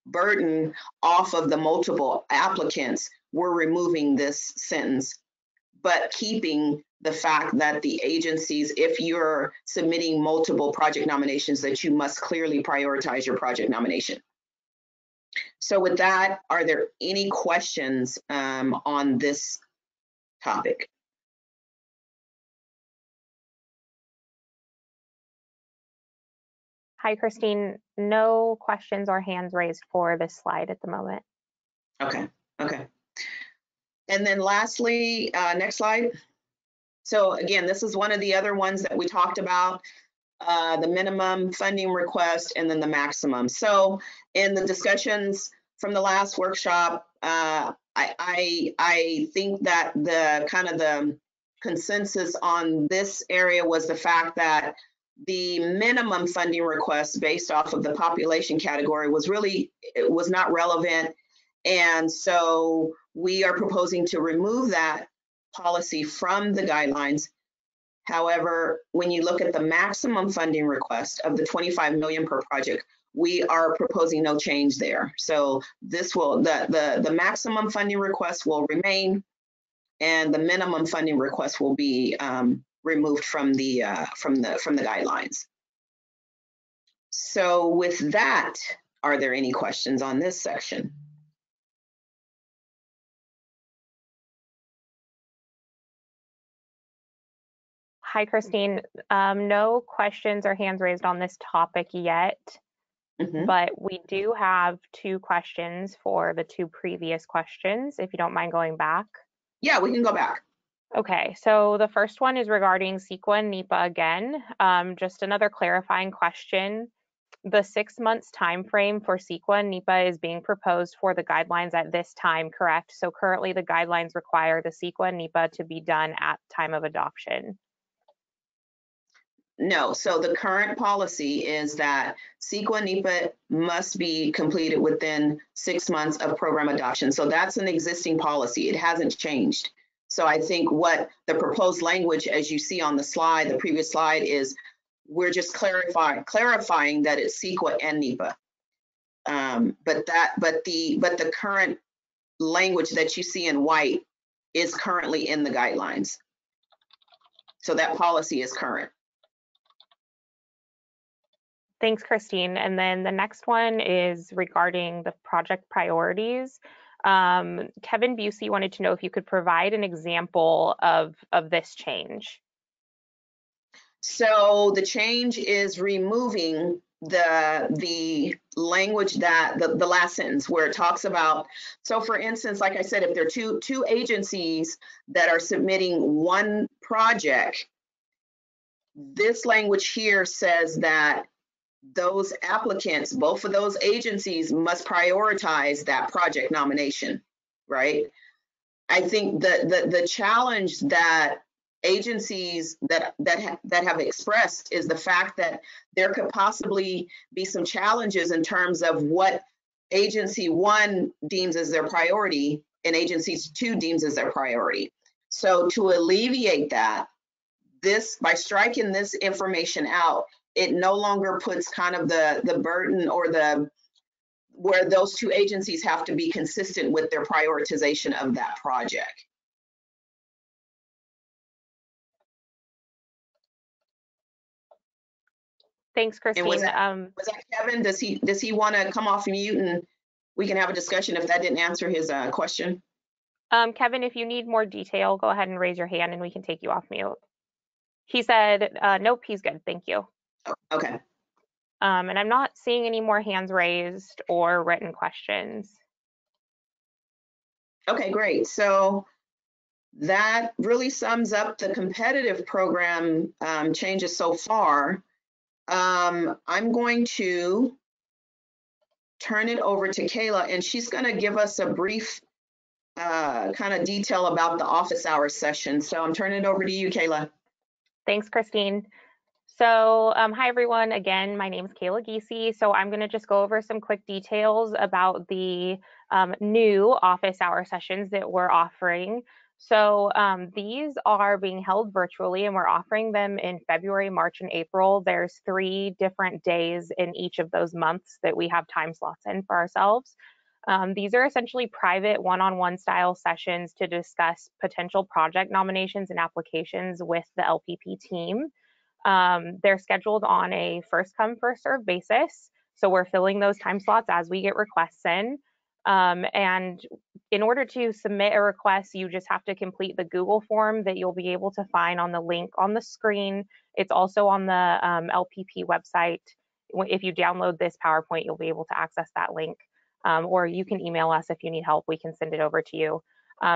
burden off of the multiple applicants, we're removing this sentence, but keeping the fact that the agencies, if you're submitting multiple project nominations, that you must clearly prioritize your project nomination. So with that, are there any questions on this topic? Hi, Christine. No questions or hands raised for this slide at the moment. Okay. And then lastly, next slide. So again, this is one of the other ones that we talked about, the minimum funding request and then the maximum. So in the discussions from the last workshop, I think that the consensus on this area was the fact that the minimum funding request based off of the population category was not relevant. And so we are proposing to remove that policy from the guidelines. However, when you look at the maximum funding request of the 25 million per project, we are proposing no change there. So this will, the maximum funding request will remain, and the minimum funding request will be removed from the guidelines. So with that, are there any questions on this section? Hi, Christine. No questions or hands raised on this topic yet, but we do have 2 questions for the 2 previous questions, if you don't mind going back. Yeah, we can go back. Okay, so the first one is regarding CEQA and NEPA again. Just another clarifying question. The 6 months time frame for CEQA and NEPA is being proposed for the guidelines at this time, correct? So currently the guidelines require the CEQA and NEPA to be done at time of adoption. No, so the current policy is that CEQA and NEPA must be completed within 6 months of program adoption. So that's an existing policy. It hasn't changed. So I think what the proposed language, as you see on the slide, the previous slide, is we're just clarifying that it's CEQA and NEPA. But the current language that you see in white is currently in the guidelines. So that policy is current. Thanks, Christine. And then the next one is regarding the project priorities. Kevin Busey wanted to know if you could provide an example of this change. So the change is removing the language that the last sentence where it talks about, so for instance, like I said, if there are two agencies that are submitting one project, this language here says that those applicants, both of those agencies, must prioritize that project nomination, right? I think the challenge that agencies that have expressed is the fact that there could possibly be some challenges in terms of what agency 1 deems as their priority and agency 2 deems as their priority. So to alleviate that, by striking this information out, it no longer puts kind of the burden or where those 2 agencies have to be consistent with their prioritization of that project. Thanks, Christine. Was that Kevin? Does he want to come off mute and we can have a discussion if that didn't answer his question? Kevin, if you need more detail, go ahead and raise your hand and we can take you off mute. He said, nope, he's good. Thank you. Okay. And I'm not seeing any more hands raised or written questions. Okay, great. So that really sums up the competitive program changes so far. I'm going to turn it over to Kayla, and she's going to give us a brief kind of detail about the office hours session. So I'm turning it over to you, Kayla. Thanks, Christine. So hi, everyone. Again, my name is Kayla Giese. So I'm going to just go over some quick details about the new office hour sessions that we're offering. So these are being held virtually, and we're offering them in February, March, and April. There's 3 different days in each of those months that we have time slots in for ourselves. These are essentially private one-on-one style sessions to discuss potential project nominations and applications with the LPP team. They're scheduled on a first come, first served basis. So we're filling those time slots as we get requests in. And in order to submit a request, you just have to complete the Google form that you'll be able to find on the link on the screen. It's also on the LPP website. If you download this PowerPoint, you'll be able to access that link. Or you can email us if you need help. We can send it over to you.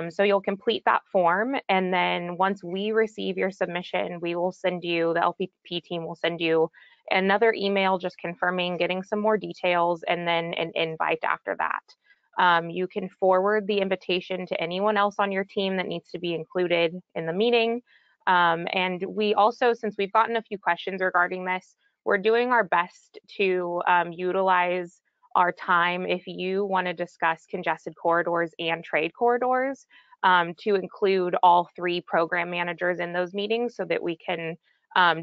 So you'll complete that form, and then once we receive your submission, we will send you, the LPP team will send you another email just confirming, getting some more details, and then an invite after that. You can forward the invitation to anyone else on your team that needs to be included in the meeting. And we also, since we've gotten a few questions regarding this, we're doing our best to utilize our time if you want to discuss congested corridors and trade corridors, to include all 3 program managers in those meetings so that we can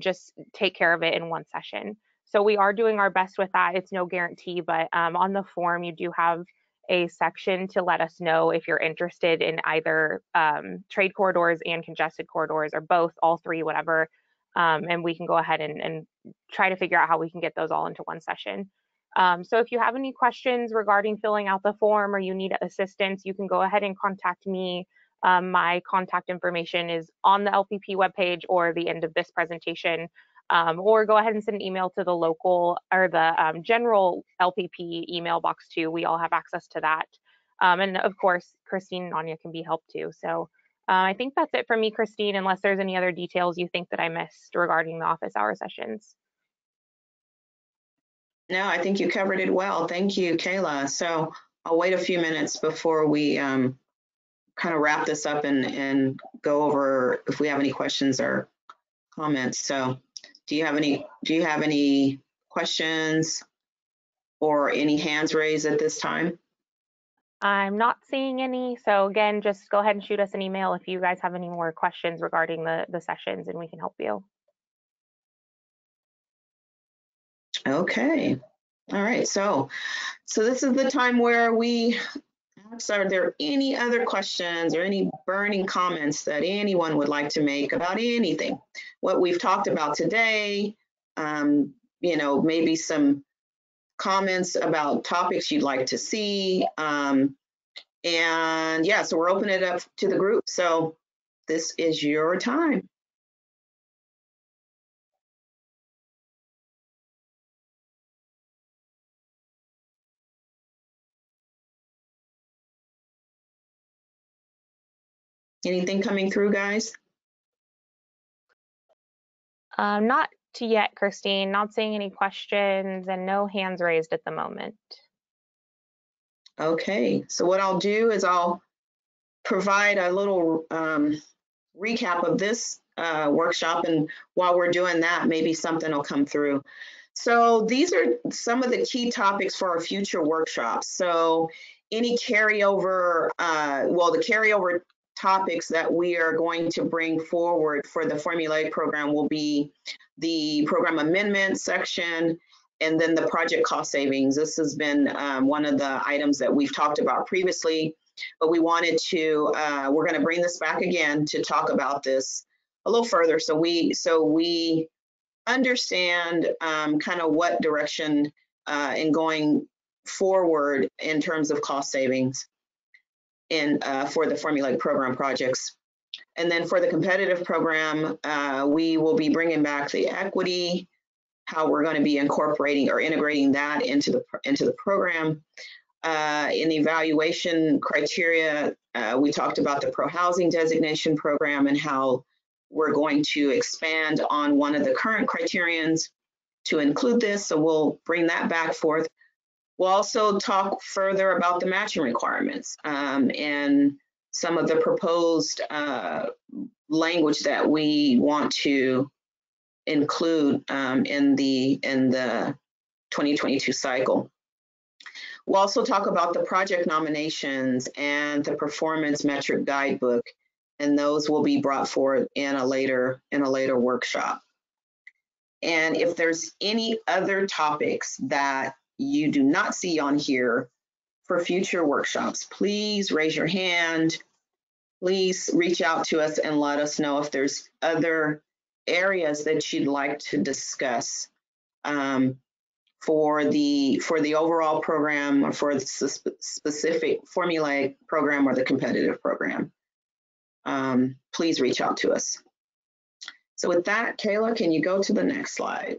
just take care of it in one session. So we are doing our best with that. It's no guarantee, but on the form you do have a section to let us know if you're interested in either trade corridors and congested corridors, or both, all 3, whatever, and we can go ahead and try to figure out how we can get those all into one session. So if you have any questions regarding filling out the form, or you need assistance, you can go ahead and contact me. My contact information is on the LPP webpage or the end of this presentation, or go ahead and send an email to the local or the general LPP email box too. We all have access to that. And of course, Christine and Anya can be helped too. So I think that's it for me, Christine, unless there's any other details you think that I missed regarding the office hour sessions. No, I think you covered it well. Thank you, Kayla. So I'll wait a few minutes before we kind of wrap this up and go over if we have any questions or comments. So do you have any questions or any hands raised at this time? I'm not seeing any. So again, just go ahead and shoot us an email if you guys have any more questions regarding the sessions, and we can help you. Okay. All right. So this is the time where we ask, are there any other questions or any burning comments that anyone would like to make about anything? What we've talked about today, you know, maybe some comments about topics you'd like to see. And yeah, so we're opening it up to the group. So this is your time. Anything coming through, guys? Not yet, Christine. Not seeing any questions and no hands raised at the moment. Okay, so what I'll do is I'll provide a little recap of this workshop, and while we're doing that, maybe something will come through. So these are some of the key topics for our future workshops. So any carryover, the carryover topics that we are going to bring forward for the formulaic program will be the program amendment section, and then the project cost savings. This has been one of the items that we've talked about previously, but we wanted to, we're going to bring this back again to talk about this a little further, so we understand kind of what direction in going forward in terms of cost savings in for the formulaic program projects. And then for the competitive program, we will be bringing back the equity, how we're going to be incorporating or integrating that into the program. In the evaluation criteria, we talked about the pro-housing designation program and how we're going to expand on one of the current criterions to include this, so we'll bring that back forth. We'll also talk further about the matching requirements and some of the proposed language that we want to include in the 2022 cycle. We'll also talk about the project nominations and the performance metric guidebook, and those will be brought forward in a later workshop. And if there's any other topics that you do not see on here for future workshops, please raise your hand. Please reach out to us and let us know if there's other areas that you'd like to discuss for the overall program, or for the specific formulaic program or the competitive program. Please reach out to us. So with that, Kayla, can you go to the next slide?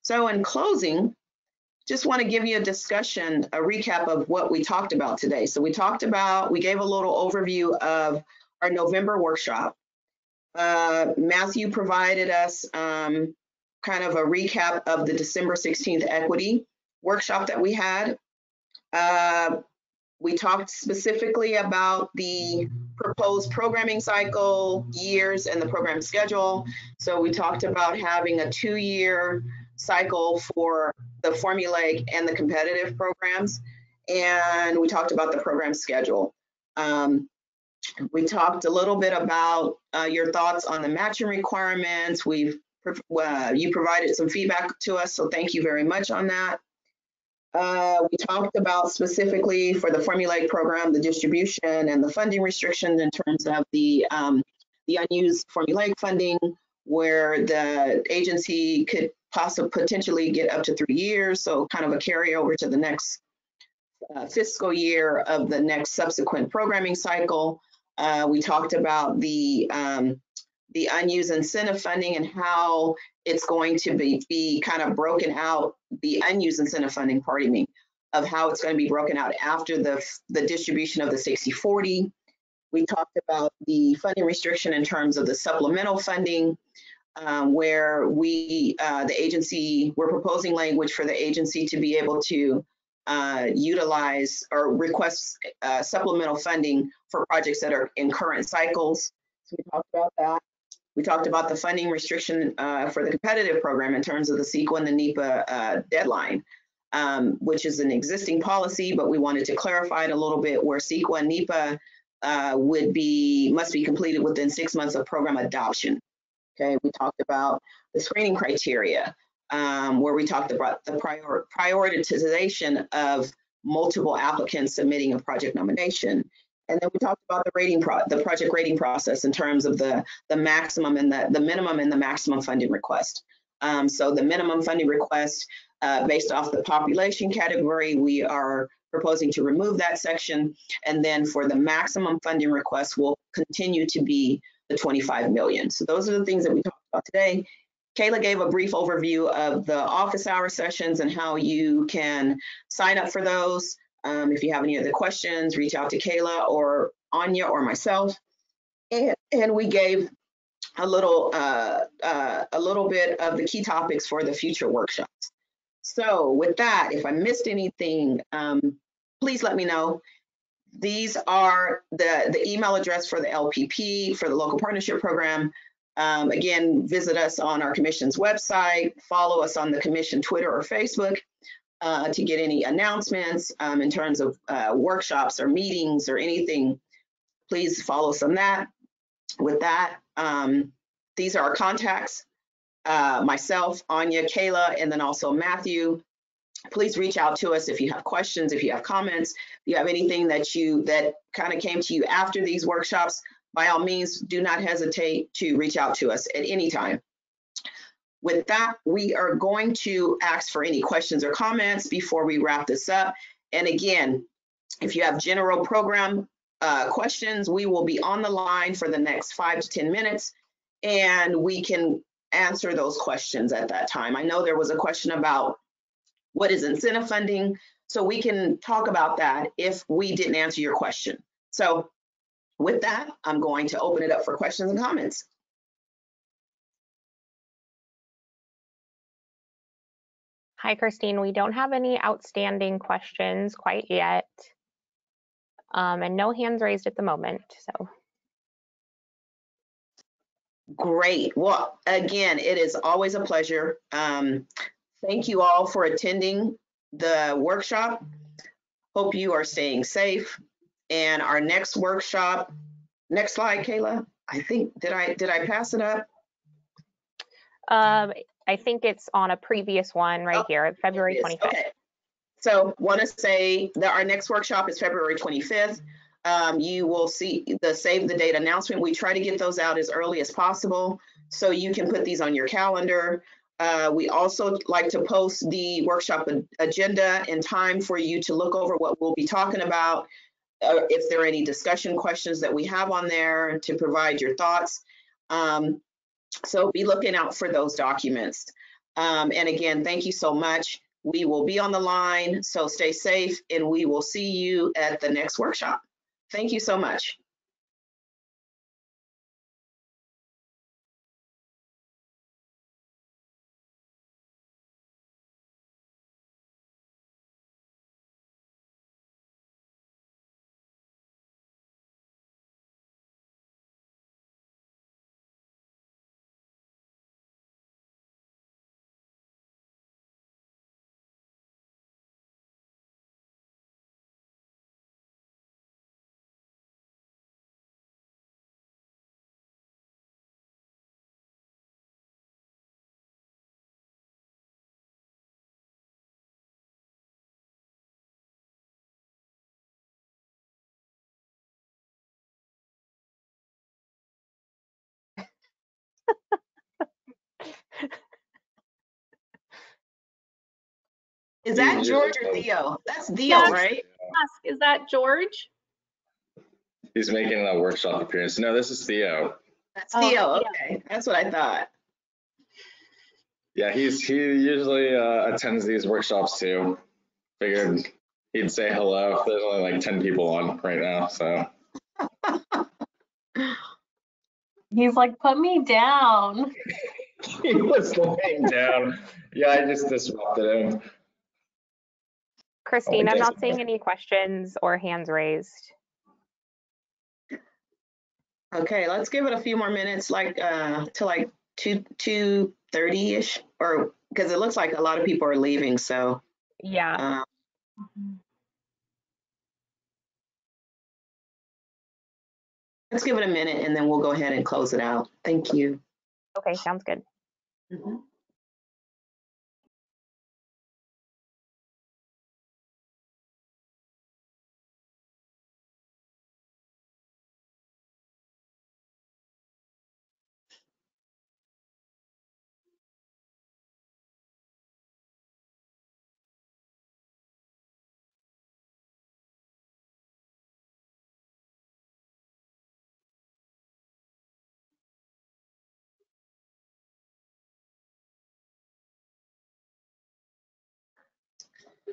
So in closing, just want to give you a recap of what we talked about today. So we gave a little overview of our November workshop. Matthew provided us kind of a recap of the December 16th equity workshop that we had. We talked specifically about the proposed programming cycle, years, and the program schedule. So we talked about having a 2-year cycle for the formulaic and the competitive programs. And we talked about the program schedule. We talked a little bit about your thoughts on the matching requirements. You provided some feedback to us, so thank you very much on that. We talked about specifically for the formulaic program, the distribution and the funding restrictions in terms of the unused formulaic funding, where the agency could potentially get up to 3 years, so kind of a carryover to the next fiscal year of the next subsequent programming cycle. We talked about the unused incentive funding and how it's going to be kind of broken out, the unused incentive funding, pardon me, of how it's going to be broken out after the distribution of the 60/40. We talked about the funding restriction in terms of the supplemental funding, where we're proposing language for the agency to be able to utilize or request supplemental funding for projects that are in current cycles. So we talked about that. We talked about the funding restriction for the competitive program in terms of the CEQA and the NEPA deadline, which is an existing policy, but we wanted to clarify it a little bit, where CEQA and NEPA must be completed within 6 months of program adoption. Okay, we talked about the screening criteria, where we talked about the prioritization of multiple applicants submitting a project nomination. And then we talked about the project rating process in terms of the maximum and the minimum and the maximum funding request. So the minimum funding request, based off the population category, we are proposing to remove that section. And then for the maximum funding request will continue to be the 25 million. So those are the things that we talked about today. Kayla gave a brief overview of the office hour sessions and how you can sign up for those. If you have any other questions, reach out to Kayla or Anya or myself. And we gave a little bit of the key topics for the future workshops. So with that, if I missed anything, please let me know. These are the email address for the LPP, for the local partnership program. Again, visit us on our commission's website, follow us on the commission Twitter or Facebook to get any announcements in terms of workshops or meetings or anything. Please follow us on that. With that, these are our contacts, myself, Anya, Kayla, and then also Matthew. Please reach out to us if you have questions, if you have comments, if you have anything that kind of came to you after these workshops. By all means, do not hesitate to reach out to us at any time. With that, we are going to ask for any questions or comments before we wrap this up. And again, if you have general program questions, we will be on the line for the next 5 to 10 minutes, and we can answer those questions at that time. I know there was a question about what is incentive funding, so we can talk about that if we didn't answer your question. So with that, I'm going to open it up for questions and comments. Hi, Christine. We don't have any outstanding questions quite yet, and no hands raised at the moment. So great. Well, again, it is always a pleasure. Thank you all for attending the workshop. Hope you are staying safe. And our next workshop, next slide, Kayla. I think, did I pass it up? I think it's on a previous one right here, February 25th. Okay. So want to say that our next workshop is February 25th. You will see the save the date announcement. We try to get those out as early as possible so you can put these on your calendar. We also like to post the workshop agenda and time for you to look over what we'll be talking about. If there are any discussion questions that we have on there, to provide your thoughts. So be looking out for those documents. And again, thank you so much. We will be on the line, so stay safe, and we will see you at the next workshop. Thank you so much. Is that George or Theo? That's Theo, right? Is that George? He's making a workshop appearance. No, this is Theo. That's Theo. Okay, that's what I thought. Yeah, he usually attends these workshops too. Figured he'd say hello. There's only like 10 people on right now, so. He's like, put me down. He was laying down. Yeah, I just disrupted him. Christine, I'm not seeing any questions or hands raised. Okay, let's give it a few more minutes, like to like 2:30ish, or because it looks like a lot of people are leaving. So yeah. Let's give it a minute, and then we'll go ahead and close it out. Thank you. Okay, sounds good.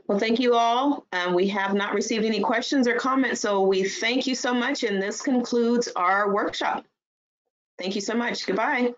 Well, thank you all. We have not received any questions or comments, so we thank you so much, and this concludes our workshop. Thank you so much. Goodbye.